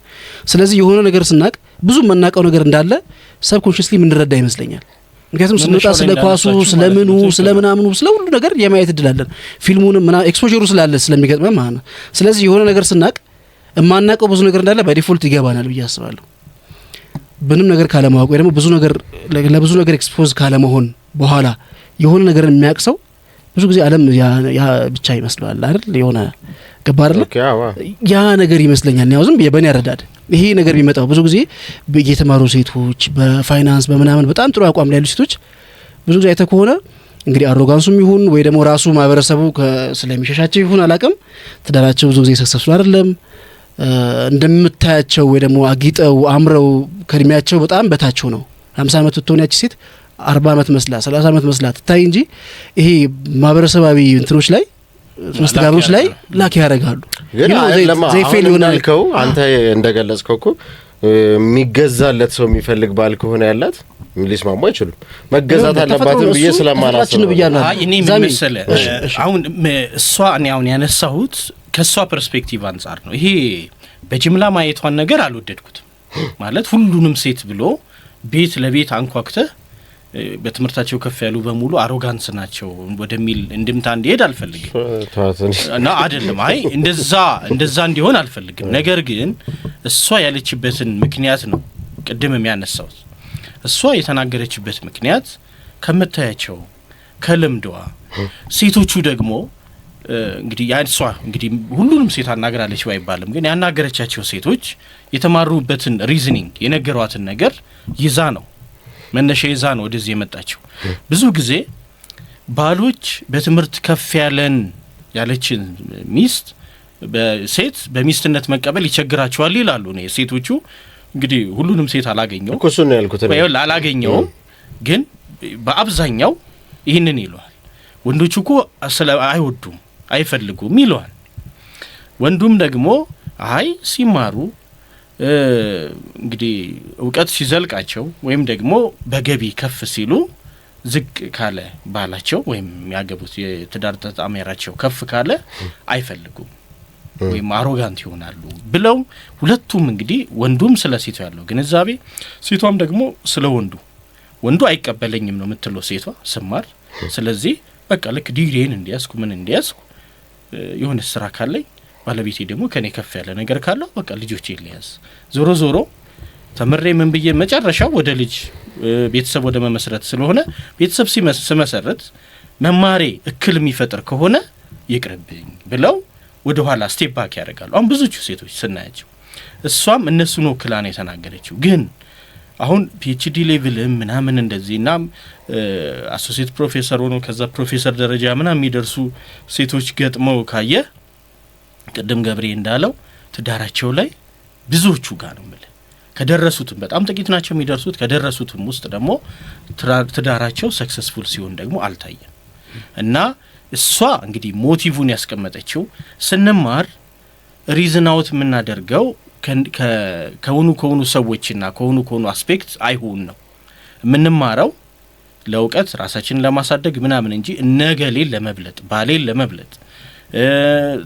ስለዚህ የሆነ ነገር ስናቅ ብዙ መናቀው ነገር እንዳለ ሰብኮንሺየስሊ ምን ረዳ ይመስለኛል። ምክንያቱም ስንወጣ ስለ ኳሱ ስለምኑ ስለምናምኑ ስለ ሁሉ ነገር የማየት እድል አለን። ፊልሙንም ምና ኤክስፖዠሩ ስላለ ስለሚገጥመን ማለት ነው። ስለዚህ የሆነ ነገር ስናቅ የማናቀው ብዙ ነገር እንዳለ በዲፎልት ይገባናል ብዬ አስባለሁ። ምንም ነገር ካለማወቅ ወይ ደግሞ ብዙ ነገር ለብዙ ነገር ኤክስፖዝ ካለመሆን በኋላ የሆነ ነገር የሚያቅሰው ብዙ ጊዜ ዓለም ያ ብቻ ይመስላል አይደል? የሆነ ገባር ያ ነገር ይመስለኛል። ያው ዝም በእኔ ያረዳድ ይሄ ነገር ቢመጣው ብዙ ጊዜ የተማሩ ሴቶች በፋይናንስ በመናምን በጣም ጥሩ አቋም ላይ ያሉ ሴቶች ብዙ ጊዜ አይተ ከሆነ እንግዲህ አሮጋንሱም ይሁን ወይ ደግሞ ራሱ ማህበረሰቡ ስለሚሸሻቸው ይሁን አላቅም ትዳራቸው ብዙ ጊዜ ሰክሰስፉል አይደለም። እንደምታያቸው ወይ ደግሞ አጊጠው አምረው ከእድሜያቸው በጣም በታቸው ነው። 50 ዓመት ብትሆን ያቺ ሴት 40 ዓመት መስላ 30 ዓመት መስላ ትታይ እንጂ ይሄ ማህበረሰባዊ እንትኖች ላይ መስተጋብሮች ላይ ላክ ያደርጋሉ። ግን ዘይፌል ይሆናልከው አንተ እንደገለጽከው እኮ የሚገዛለት ሰው የሚፈልግ ባል ከሆነ ያላት ሊስማሙ አይችሉም። መገዛት አለባትም ብዬ ስለማላስብ ነው። እኔ ምን መሰለህ አሁን እሷ እኔ አሁን ያነሳሁት ከሷ ፐርስፔክቲቭ አንጻር ነው። ይሄ በጅምላ ማየቷን ነገር አልወደድኩትም። ማለት ሁሉንም ሴት ብሎ ቤት ለቤት አንኳክተህ በትምህርታቸው ከፍ ያሉ በሙሉ አሮጋንስ ናቸው ወደሚል እንድምታ እንዲሄድ አልፈልግም እና አይደለም አይ እንደዛ እንዲሆን አልፈልግም። ነገር ግን እሷ ያለችበትን ምክንያት ነው ቅድም የሚያነሳው። እሷ የተናገረችበት ምክንያት ከመታያቸው ከልምዷ ሴቶቹ ደግሞ እንግዲህ ያንሷ እንግዲህ ሁሉንም ሴት አናገራለች ባይባልም ግን ያናገረቻቸው ሴቶች የተማሩበትን ሪዝኒንግ የነገሯትን ነገር ይዛ ነው መነሻ ይዛ ነው ወደዚህ የመጣቸው። ብዙ ጊዜ ባሎች በትምህርት ከፍ ያለን ያለችን ሚስት በሴት በሚስትነት መቀበል ይቸግራቸዋል ይላሉ። ነው ሴቶቹ እንግዲህ ሁሉንም ሴት አላገኘው እኮ እሱ ነው ያልኩት ነው አላገኘው ግን በአብዛኛው ይህንን ይሏል። ወንዶቹ እኮ አይወዱም አይፈልጉም ይሏል። ወንዱም ደግሞ አይ ሲማሩ እንግዲህ እውቀት ሲዘልቃቸው ወይም ደግሞ በገቢ ከፍ ሲሉ ዝቅ ካለ ባላቸው ወይም ያገቡት የትዳር ተጣማሪያቸው ከፍ ካለ አይፈልጉም ወይም አሮጋንት ይሆናሉ ብለው ሁለቱም እንግዲህ ወንዱም ስለ ሴቷ ያለው ግንዛቤ ሴቷም ደግሞ ስለ ወንዱ አይቀበለኝም ነው የምትለው ሴቷ ስማር። ስለዚህ በቃ ልክ ዲግሪን እንዲያስኩ ምን እንዲያስኩ የሆነ ስራ ካለኝ ባለቤቴ ደግሞ ከኔ ከፍ ያለ ነገር ካለው በቃ ልጆቼ ሊያዝ ዞሮ ተምሬ ምን ብዬ መጨረሻው ወደ ልጅ ቤተሰብ ወደ መመስረት ስለሆነ ቤተሰብ ሲመሰረት መማሬ እክል የሚፈጥር ከሆነ ይቅርብኝ ብለው ወደ ኋላ ስቴፕ ባክ ያደርጋሉ። አሁን ብዙዎቹ ሴቶች ስናያቸው እሷም እነሱን ወክላ ነው የተናገረችው። ግን አሁን ፒኤችዲ ሌቭል ምናምን እንደዚህና አሶሲየት ፕሮፌሰር ሆኖ ከዛ ፕሮፌሰር ደረጃ ምናምን የሚደርሱ ሴቶች ገጥመው ካየ ቅድም ገብሬ እንዳለው ትዳራቸው ላይ ብዙዎቹ ጋር ነው ማለት ከደረሱትም በጣም ጥቂት ናቸው የሚደርሱት። ከደረሱትም ውስጥ ደግሞ ትዳራቸው ሰክሰስፉል ሲሆን ደግሞ አልታየም። እና እሷ እንግዲህ ሞቲቭን ያስቀመጠችው ስንማር ሪዝን አውት የምናደርገው ከሆኑ ሰዎችና ከሆኑ አስፔክት አይሁን ነው የምንማረው ለእውቀት ራሳችንን ለማሳደግ ምናምን እንጂ ነገሌን ለመብለጥ ባሌን ለመብለጥ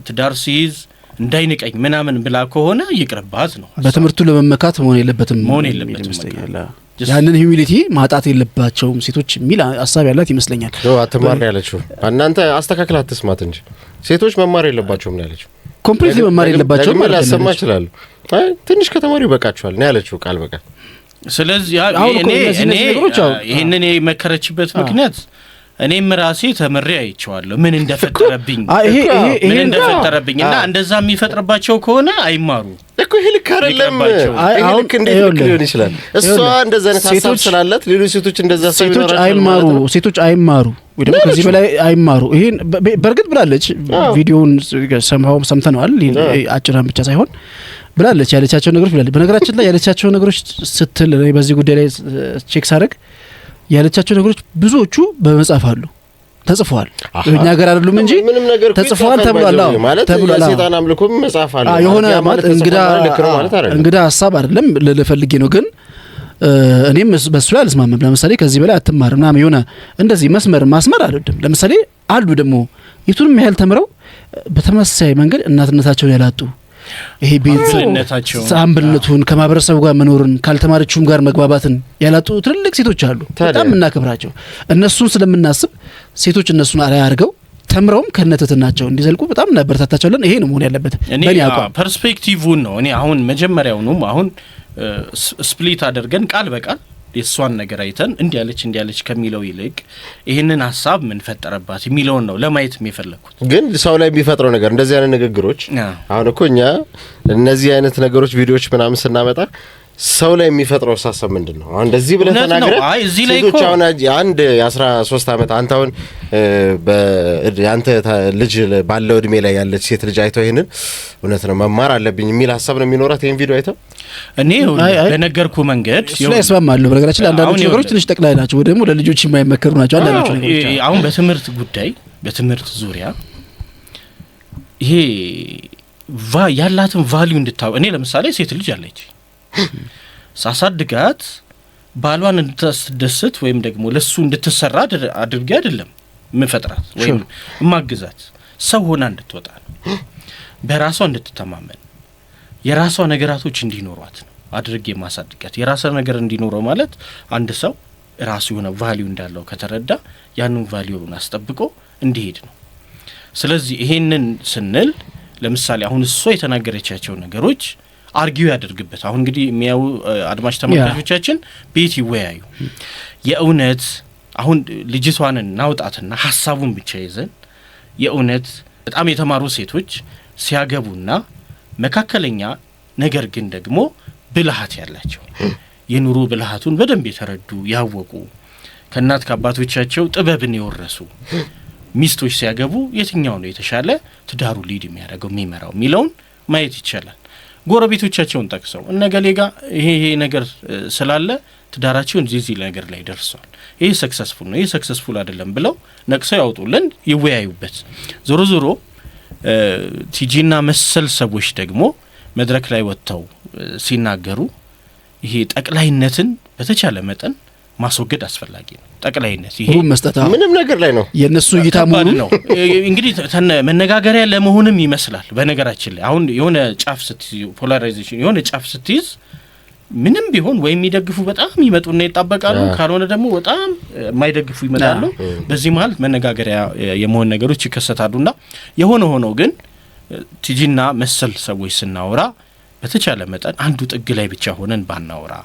ትዳር ሲይዝ እንዳይንቀኝ ምናምን ብላ ከሆነ ይቅርባት ነው። በትምህርቱ ለመመካት መሆን የለበትም ይመስለኛል። ያንን ሂዩሚሊቲ ማጣት የለባቸውም ሴቶች የሚል ሀሳብ ያላት ይመስለኛል። አትማር ያለችው እናንተ አስተካክላ አትስማት እንጂ ሴቶች መማር የለባቸውም ነው ያለችው። ኮምፕሊትሊ መማር የለባቸውም ማለት አሰማ ይችላል። አይ ትንሽ ከተማሪው በቃቸዋል ነው ያለችው ቃል በቃል። ስለዚህ እኔ ይሄንን የመከረችበት ምክንያት እኔም ራሴ ተመሪ አይቼዋለሁ ምን እንደፈጠረብኝና እንደዛ የሚፈጥርባቸው ከሆነ አይማሩ እኮ ይሄ ልክ አይደለም። አሁን እንዴት ሊሆን ይችላል? እሷ እንደዛ አይነት ሀሳብ ስላላት ሌሎች ሴቶች እንደዛ ሴቶች አይማሩ ወይ ደግሞ ከዚህ በላይ አይማሩ። ይሄን በርግጥ ብላለች። ቪዲዮውን ሰምተነዋል። አጭራም ብቻ ሳይሆን ብላለች ያለቻቸው ነገሮች ብላለች። በነገራችን ላይ ያለቻቸው ነገሮች ስትል በዚህ ጉዳይ ላይ ቼክ ሳደርግ ያለቻቸው ነገሮች ብዙዎቹ በመጻፍ አሉ። ተጽፏል። እኛ ሀገር አይደሉም እንጂ ተጽፏል ተብሏል። ማለት የሰይጣን አምልኮም መጽሐፍ አለ የሆነ ማለት እንግዳ ሀሳብ አይደለም ልፈልጌ ነው። ግን እኔም በሱ ላይ አልስማማም። ለምሳሌ ከዚህ በላይ አትማር ምናምን የሆነ እንደዚህ ማስመር አይደለም። ለምሳሌ አሉ ደግሞ የቱንም ያህል ተምረው በተመሳሳይ መንገድ እናትነታቸውን ያላጡ ይሄ ቤተሰብነታቸው ሳምብልነቱን ከማህበረሰቡ ጋር መኖርን ካልተማረችውም ጋር መግባባትን ያላጡ ትልልቅ ሴቶች አሉ። በጣም እናከብራቸው። እነሱን ስለምናስብ ሴቶች እነሱን አርአያ አድርገው ተምረውም ከነተተናቸው እንዲዘልቁ በጣም እናበረታታቸዋለን። ይሄ ነው መሆን ያለበት። በእኔ አቋም ፐርስፔክቲቭን ነው። እኔ አሁን መጀመሪያውንም አሁን ስፕሊት አድርገን ቃል በቃል የሷን ነገር አይተን እንዲያለች ከሚለው ይልቅ ይሄንን ሀሳብ ምን ፈጠረባት የሚለውን ነው ለማየት የሚፈልኩት። ግን ሰው ላይ የሚፈጥረው ነገር እንደዚህ አይነት ንግግሮች አሁን እኮ እኛ እነዚህ አይነት ነገሮች ቪዲዮዎች ምናምን ስናመጣ ሰው ላይ የሚፈጥረው ሀሳብ ምንድነው? አሁን እንደዚህ ብለህ ተናግረህ ሴቶች አሁን አንድ የ13 ዓመት አንተ አሁን በአንተ ልጅ ባለው እድሜ ላይ ያለች ሴት ልጅ አይተው ይሄንን እውነት ነው መማር አለብኝ የሚል ሀሳብ ነው የሚኖራት ይሄን ቪዲዮ አይተው። እኔ በነገርኩ መንገድ ላይ ያስማማለሁ። በነገራችን ላይ አንዳንዶቹ ነገሮች ትንሽ ጠቅላይ ናቸው ወይ ደግሞ ለልጆች የማይመከሩ ናቸው። አንዳንዶቹ ነገሮች አሁን በትምህርት ጉዳይ በትምህርት ዙሪያ ይሄ ያላትን ቫልዩ እንድታውቅ እኔ ለምሳሌ ሴት ልጅ አለች ሳሳድጋት ባሏን እንድታስደስት ወይም ደግሞ ለሱ እንድትሰራ አድርጌ አይደለም ምፈጥራት ወይም ማግዛት ሰው ሆና እንድትወጣ ነው። በራሷ እንድትተማመን የራሷ ነገራቶች እንዲኖሯት ነው አድርጌ ማሳድጋት። የራሷ ነገር እንዲኖረው ማለት አንድ ሰው ራሱ የሆነ ቫልዩ እንዳለው ከተረዳ ያንን ቫልዩን አስጠብቆ እንዲሄድ ነው። ስለዚህ ይሄንን ስንል ለምሳሌ አሁን እሷ የተናገረቻቸው ነገሮች አርጊው ያደርግበት። አሁን እንግዲህ የሚያው አድማጭ ተመልካቾቻችን ቤት ይወያዩ። የእውነት አሁን ልጅቷን እናውጣትና ሐሳቡን ብቻ ይዘን የእውነት በጣም የተማሩ ሴቶች ሲያገቡና መካከለኛ ነገር ግን ደግሞ ብልሃት ያላቸው የኑሮ ብልሃቱን በደንብ የተረዱ ያወቁ ከእናት ከአባቶቻቸው ጥበብን የወረሱ ሚስቶች ሲያገቡ የትኛው ነው የተሻለ ትዳሩ ሊድ የሚያደርገው የሚመራው የሚለውን ማየት ይቻላል። ጎረቤቶቻቸውን ጠቅሰው እነገሌጋ ይሄ ነገር ስላለ ትዳራቸውን እዚህ ነገር ላይ ደርሷል፣ ይሄ ሰክሰስፉል ነው፣ ይሄ ሰክሰስፉል አይደለም ብለው ነቅሰው ያውጡልን፣ ይወያዩበት። ዞሮ ዞሮ ቲጂና መሰል ሰዎች ደግሞ መድረክ ላይ ወጥተው ሲናገሩ ይሄ ጠቅላይነትን በተቻለ መጠን ማስወገድ አስፈላጊ ነው። ጠቅላይነት ይሄ ምንም ነገር ላይ ነው የነሱ እይታ ሙሉ ነው። እንግዲህ መነጋገሪያ ለመሆንም ይመስላል። በነገራችን ላይ አሁን የሆነ ጫፍ ስትይዝ ፖላራይዜሽን የሆነ ጫፍ ስትይዝ ምንም ቢሆን ወይ የሚደግፉ በጣም ይመጡና ይጣበቃሉ፣ ካልሆነ ደግሞ በጣም የማይደግፉ ይመጣሉ። በዚህ መሀል መነጋገሪያ የመሆን ነገሮች ይከሰታሉና የሆነ ሆኖ ግን ቲጂና መሰል ሰዎች ስናወራ በተቻለ መጠን አንዱ ጥግ ላይ ብቻ ሆነን ባናወራ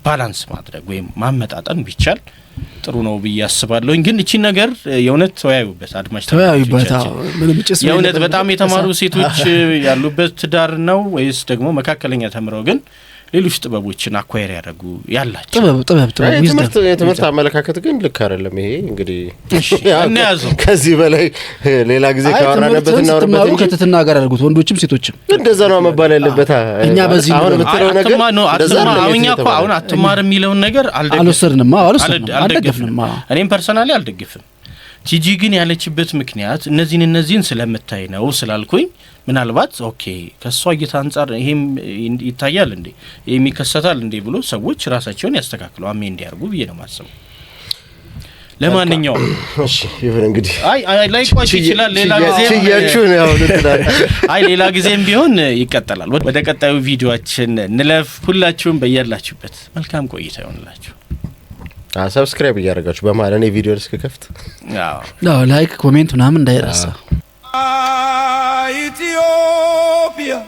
ባላንስ ማድረግ ወይም ማመጣጠን ቢቻል ጥሩ ነው ብዬ አስባለሁ። ግን እቺ ነገር የእውነት ተወያዩበት፣ አድማጭ ተወያዩበት። የእውነት በጣም የተማሩ ሴቶች ያሉበት ትዳር ነው ወይስ ደግሞ መካከለኛ ተምረው ግን ሌሎች ጥበቦችን አኳየር ያደርጉ ያላችሁ ጥበብ የትምህርት አመለካከት ግን ልክ አይደለም። ይሄ እንግዲህ ከዚህ በላይ ሌላ ጊዜ ካወራነበት እናወራበት እንጂ ከተትና ጋር አድርጉት ወንዶችም ሴቶችም እንደዛ ነው መባል ያለበት። እኛ በዚህ አሁን የምትለው ነገር አሁን አትማር የሚለውን ነገር አልደግፍንም። እኔም ፐርሰናሊ አልደግፍም። ቲጂ ግን ያለችበት ምክንያት እነዚህን ስለምታይ ነው ስላልኩኝ ምናልባት ኦኬ ከሷ እይታ አንፃር ይሄም ይታያል እንዴ ይሄም ይከሰታል እንዴ ብሎ ሰዎች ራሳቸውን ያስተካክሉ አሜን እንዲያርጉ ብዬ ነው ማሰብ። ለማንኛውም እሺ ይሁን እንግዲህ ላይ ቋጭ ይችላል። ሌላ ጊዜም ቢሆን ይቀጥላል። ወደ ቀጣዩ ቪዲዮአችን እንለፍ። ሁላችሁም በያላችሁበት መልካም ቆይታ ይሆንላችሁ። ሰብስክራይብ እያደረጋችሁ በማለት እኔ ቪዲዮ ልስከፍት ላይክ ኮሜንት ምናምን እንዳይረሳ። Ethiopia,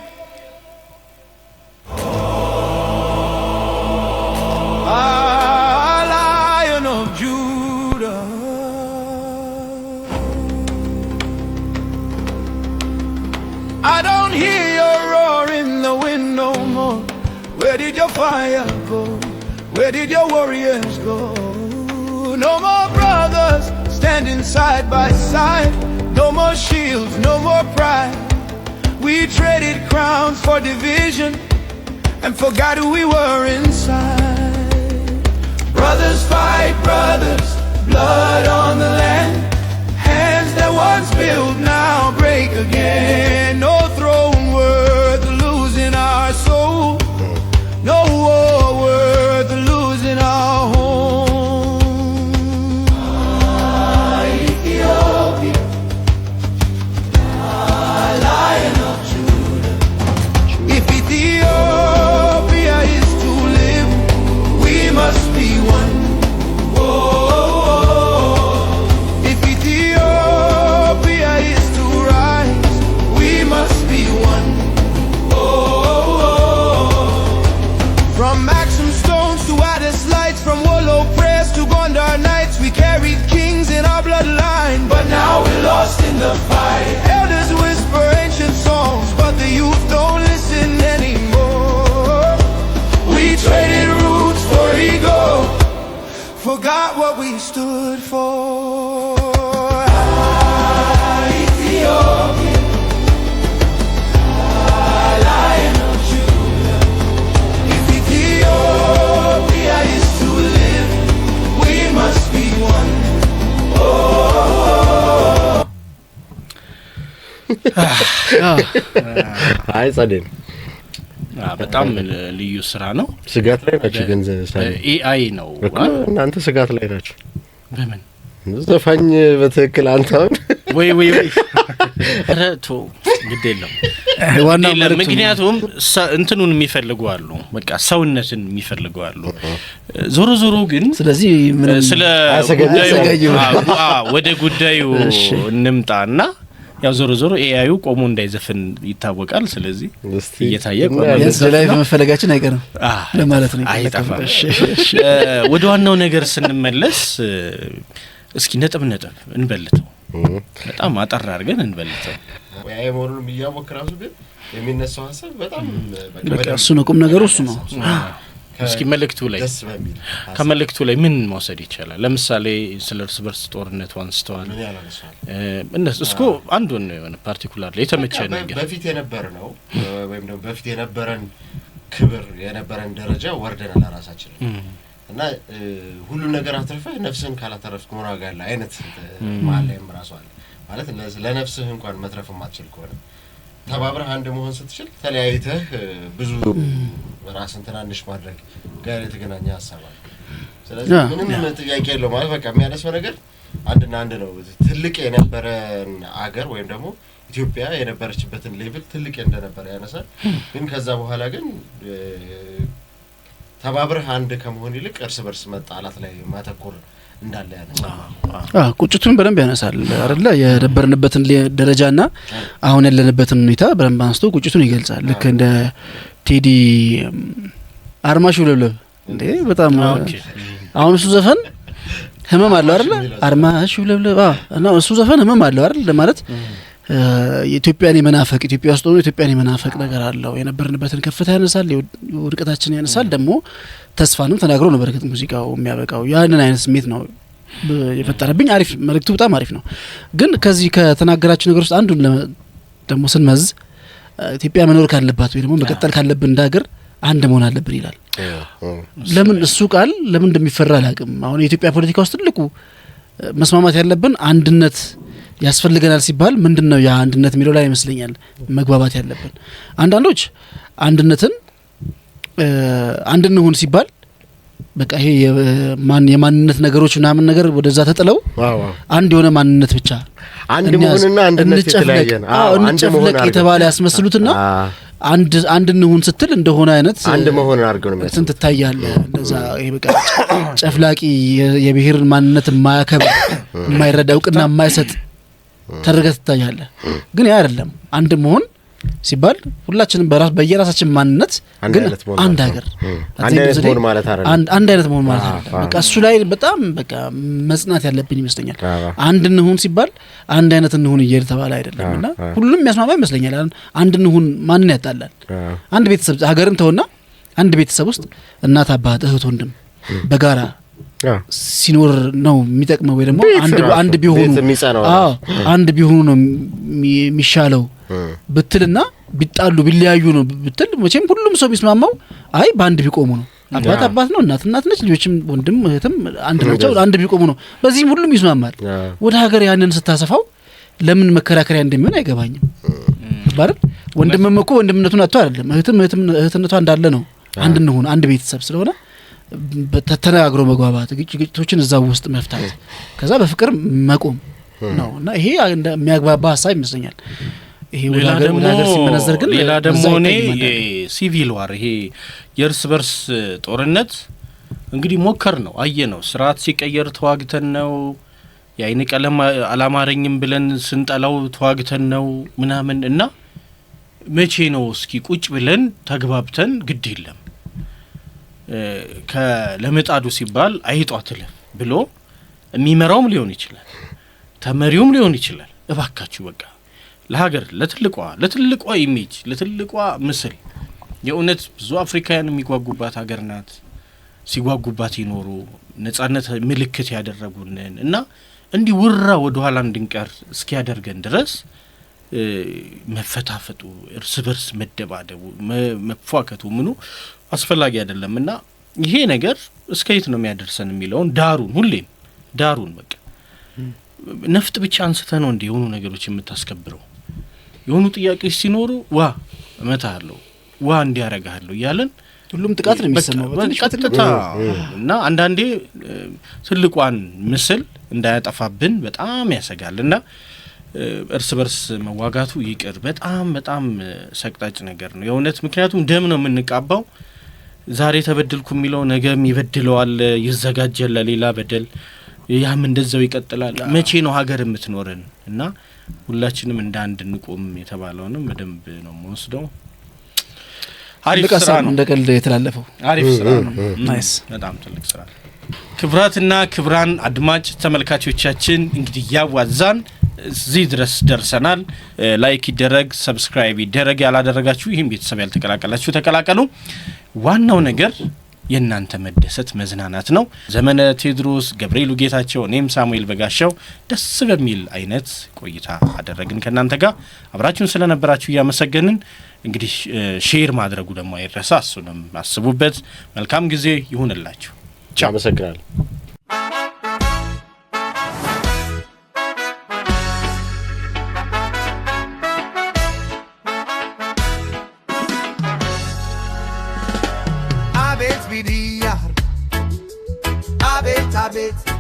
Lion of Judah, I don't hear your roar in the wind no more. Where did your fire go? Where did your warriors go? No more brothers standing side by side. No more shields, no more pride. We traded crowns for division and forgot who we were inside. Brothers fight brothers, blood on the land. bloodline, but now we're lost in the fight. Elders whisper ancient songs, but the youth don't listen anymore. We traded roots for ego, forgot what we stood for. Ethiopia, Lion of Judah. If Ethiopia is to live, we must be one. አይ ጸደን በጣም ልዩ ስራ ነው። ስጋት ላይ ናቸው ግን ኤአይ ነው እናንተ ስጋት ላይ ናቸው። በምን ዘፋኝ በትክክል አንተውን ወይ ረቶ ግድ የለም ዋና ምክንያቱም እንትኑን የሚፈልጉ አሉ፣ በቃ ሰውነትን የሚፈልጉ አሉ። ዞሮ ግን ስለዚህ ስለ ወደ ጉዳዩ እንምጣና ያው ዞሮ ኤአዩ ቆሞ እንዳይዘፍን ይታወቃል። ስለዚህ እየታየ ቆሞ ላይ መፈለጋችን አይቀርም ለማለት ነው። አይጣፋም። ወደ ዋናው ነገር ስንመለስ እስኪ ነጥብ እንበልተው፣ በጣም አጠር አድርገን እንበልተው። ኤአይ ሞሩን እያሞከራሱ ግን የሚነሳው ሐሳብ በጣም በቃ እሱ ነው ቁም ነገሩ እሱ ነው። እስኪ መልእክቱ ላይ ከመልእክቱ ላይ ምን መውሰድ ይቻላል? ለምሳሌ ስለ እርስ በርስ ጦርነቱ አንስተዋል። እነሱ እስኮ አንዱን የሆነ ፓርቲኩላር ላይ የተመቸ ነገር በፊት የነበረ ነው ወይም ደግሞ በፊት የነበረን ክብር የነበረን ደረጃ ወርደናል ለራሳችን እና ሁሉ ነገር አትርፈህ ነፍስህን ካላተረፍክ ምን ዋጋ አለ አይነት ማለይም ራሱ አለ ማለት ለነፍስህ እንኳን መትረፍ ማትችል ከሆነ ተባብረህ አንድ መሆን ስትችል ተለያይተህ ብዙ ራስን ትናንሽ ማድረግ ጋር የተገናኘ ሐሳብ አለ። ስለዚህ ምንም ጥያቄ የለው ማለት በቃ የሚያነሳው ነገር አንድና አንድ ነው። ትልቅ የነበረን አገር ወይም ደግሞ ኢትዮጵያ የነበረችበትን ሌቭል ትልቅ እንደነበረ ያነሳል። ግን ከዛ በኋላ ግን ተባብረህ አንድ ከመሆን ይልቅ እርስ በርስ መጣላት ላይ ማተኮር እንዳለ ያነሳል። ቁጭቱን በደንብ ያነሳል አይደለ? የነበርንበትን ደረጃና አሁን ያለንበትን ሁኔታ በደንብ አንስቶ ቁጭቱን ይገልጻል። ልክ እንደ ቴዲ አርማሹ ለብለብ እንዴ በጣም አሁን እሱ ዘፈን ህመም አለው አይደለ? አርማሹ ለብለብ እና እሱ ዘፈን ህመም አለው አይደል? ማለት የኢትዮጵያን የመናፈቅ ኢትዮጵያ ውስጥ ሆኖ ኢትዮጵያን የመናፈቅ ነገር አለው። የነበርንበትን ከፍታ ያነሳል፣ ውድቀታችንን ያነሳል። ደግሞ ተስፋንም ተናግሮ ነው በረከት ሙዚቃው የሚያበቃው። ያንን አይነት ስሜት ነው የፈጠረብኝ። አሪፍ መልእክቱ በጣም አሪፍ ነው። ግን ከዚህ ከተናገራችሁ ነገር ውስጥ አንዱን ደግሞ ስንመዝ ኢትዮጵያ መኖር ካለባት ወይ ደግሞ መቀጠል ካለብን እንዳገር አንድ መሆን አለብን ይላል። ለምን እሱ ቃል ለምን እንደሚፈራ አላውቅም። አሁን የኢትዮጵያ ፖለቲካ ውስጥ ትልቁ መስማማት ያለብን አንድነት ያስፈልገናል ሲባል ምንድነው ያ አንድነት የሚለው ላይ ይመስለኛል መግባባት ያለብን። አንዳንዶች አንድነትን አንድነቱን ሲባል በቃ ይሄ የማንነት ነገሮች ምናምን ነገር ወደዛ ተጥለው አንድ የሆነ ማንነት ብቻ አንድ መሆንና አንድነት የተለያየ ነው። አንድ መሆን የተባለ ያስመስሉትና አንድ እንሁን ስትል እንደሆነ አይነት አንድ መሆን አድርገው ነው እንትን ትታያለህ። እንደዛ ይሄ በቃ ጨፍላቂ የብሔርን ማንነት የማያከብር የማይረዳ እውቅና የማይሰጥ ተደርገህ ትታያለህ። ግን ያ አይደለም። አንድ መሆን ሲባል ሁላችንም በየራሳችን ማንነት ግን አንድ ሀገር አንድ አይነት መሆን ማለት አይደለም። አንድ አይነት መሆን ማለት አይደለም። በቃ እሱ ላይ በጣም በቃ መጽናት ያለብን ይመስለኛል። አንድ እንሁን ሲባል አንድ አይነት እንሁን እየተባለ አይደለምና ሁሉም የሚያስማማ ይመስለኛል። አንድ እንሁን ማንን ያጣላል? አንድ ቤተሰብ ሀገርን ተውና አንድ ቤተሰብ ውስጥ እናት፣ አባት፣ እህት፣ ወንድም በጋራ ሲኖር ነው የሚጠቅመው። ወይ ደግሞ አንድ ቢሆኑ ነው የሚሻለው ብትልና ቢጣሉ ቢለያዩ ነው ብትል መቼም ሁሉም ሰው ቢስማማው አይ በአንድ ቢቆሙ ነው። አባት ነው፣ እናት ነች፣ ልጆችም ወንድም እህትም አንድ ናቸው፣ አንድ ቢቆሙ ነው። በዚህም ሁሉም ይስማማል። ወደ ሀገር ያንን ስታሰፋው ለምን መከራከሪያ እንደሚሆን አይገባኝም። ባረድ ወንድምም እኮ ወንድምነቱን አጥቶ አይደለም፣ እህትነቷ እንዳለ ነው። አንድ ነው፣ አንድ ቤተሰብ ስለሆነ ተተናግሮ መግባባት፣ ግጭቶችን እዛው ውስጥ መፍታት፣ ከዛ በፍቅር መቆም ነውና ይሄ የሚያግባባ ሀሳብ ይመስለኛል። ይሄ ወደ ሀገር ሲመነዘር ግን ሌላ ደግሞ እኔ ሲቪል ዋር ይሄ የእርስ በርስ ጦርነት እንግዲህ ሞከር ነው አየ ነው ስርዓት ሲቀየር ተዋግተን ነው የአይን ቀለም አላማረኝም ብለን ስንጠላው ተዋግተን ነው ምናምን እና መቼ ነው እስኪ ቁጭ ብለን ተግባብተን ግድ የለም ለመጣዱ ሲባል አይጧትልም ብሎ የሚመራውም ሊሆን ይችላል። ተመሪውም ሊሆን ይችላል እባካችሁ በቃ ለሀገር ለትልቋ ኢሜጅ ለትልቋ ምስል የእውነት ብዙ አፍሪካውያን የሚጓጉባት ሀገር ናት ሲጓጉባት ይኖሩ ነጻነት ምልክት ያደረጉንን እና እንዲህ ውራ ወደ ኋላ እንድንቀር እስኪያደርገን ድረስ መፈታፈጡ እርስ በርስ መደባደቡ መፏከቱ ምኑ አስፈላጊ አይደለምና ይሄ ነገር እስከየት ነው የሚያደርሰን የሚለውን ዳሩን በቃ ነፍጥ ብቻ አንስተ ነው እንደ የሆኑ ነገሮች የምታስከብረው የሆኑ ጥያቄዎች ሲኖሩ ዋ እመታለሁ ዋ እንዲያረጋለሁ ያለን ሁሉም ጥቃት ነው የሚሰማው እና አንዳንዴ ትልቋን ምስል እንዳያጠፋብን በጣም ያሰጋልና እርስ በርስ መዋጋቱ ይቅር በጣም ሰቅጣጭ ነገር ነው የእውነት ምክንያቱም ደም ነው የምንቃባው ዛሬ ተበደልኩ የሚለው ነገም ይበድለዋል ይዘጋጃል ለሌላ በደል ያም እንደዛው ይቀጥላል መቼ ነው ሀገር የምትኖረን እና ሁላችንም እንደ አንድ እንቆም የተባለውንም በደንብ ነው ወስደው አሪፍ ስራ ነው እንደቀልድ የተላለፈው አሪፍ ስራ ነው ናይስ በጣም ትልቅ ስራ ክብራትና ክብራን አድማጭ ተመልካቾቻችን እንግዲህ ያዋዛን እዚህ ድረስ ደርሰናል ላይክ ይደረግ ሰብስክራይብ ይደረግ ያላደረጋችሁ ይሄን ቤተሰብ ያልተቀላቀላችሁ ተቀላቀሉ ዋናው ነገር የናንተ መደሰት መዝናናት ነው ዘመነ ቴድሮስ ገብርኤል ጌታቸው እኔም ሳሙኤል በጋሻው ደስ በሚል አይነት ቆይታ አደረግን ከናንተ ጋር አብራችሁን ስለነበራችሁ ያመሰገንን እንግዲህ ሼር ማድረጉ ደግሞ አይረሳ እሱንም አስቡበት መልካም ጊዜ ይሁንላችሁ ቻው አመሰግናለሁ Abet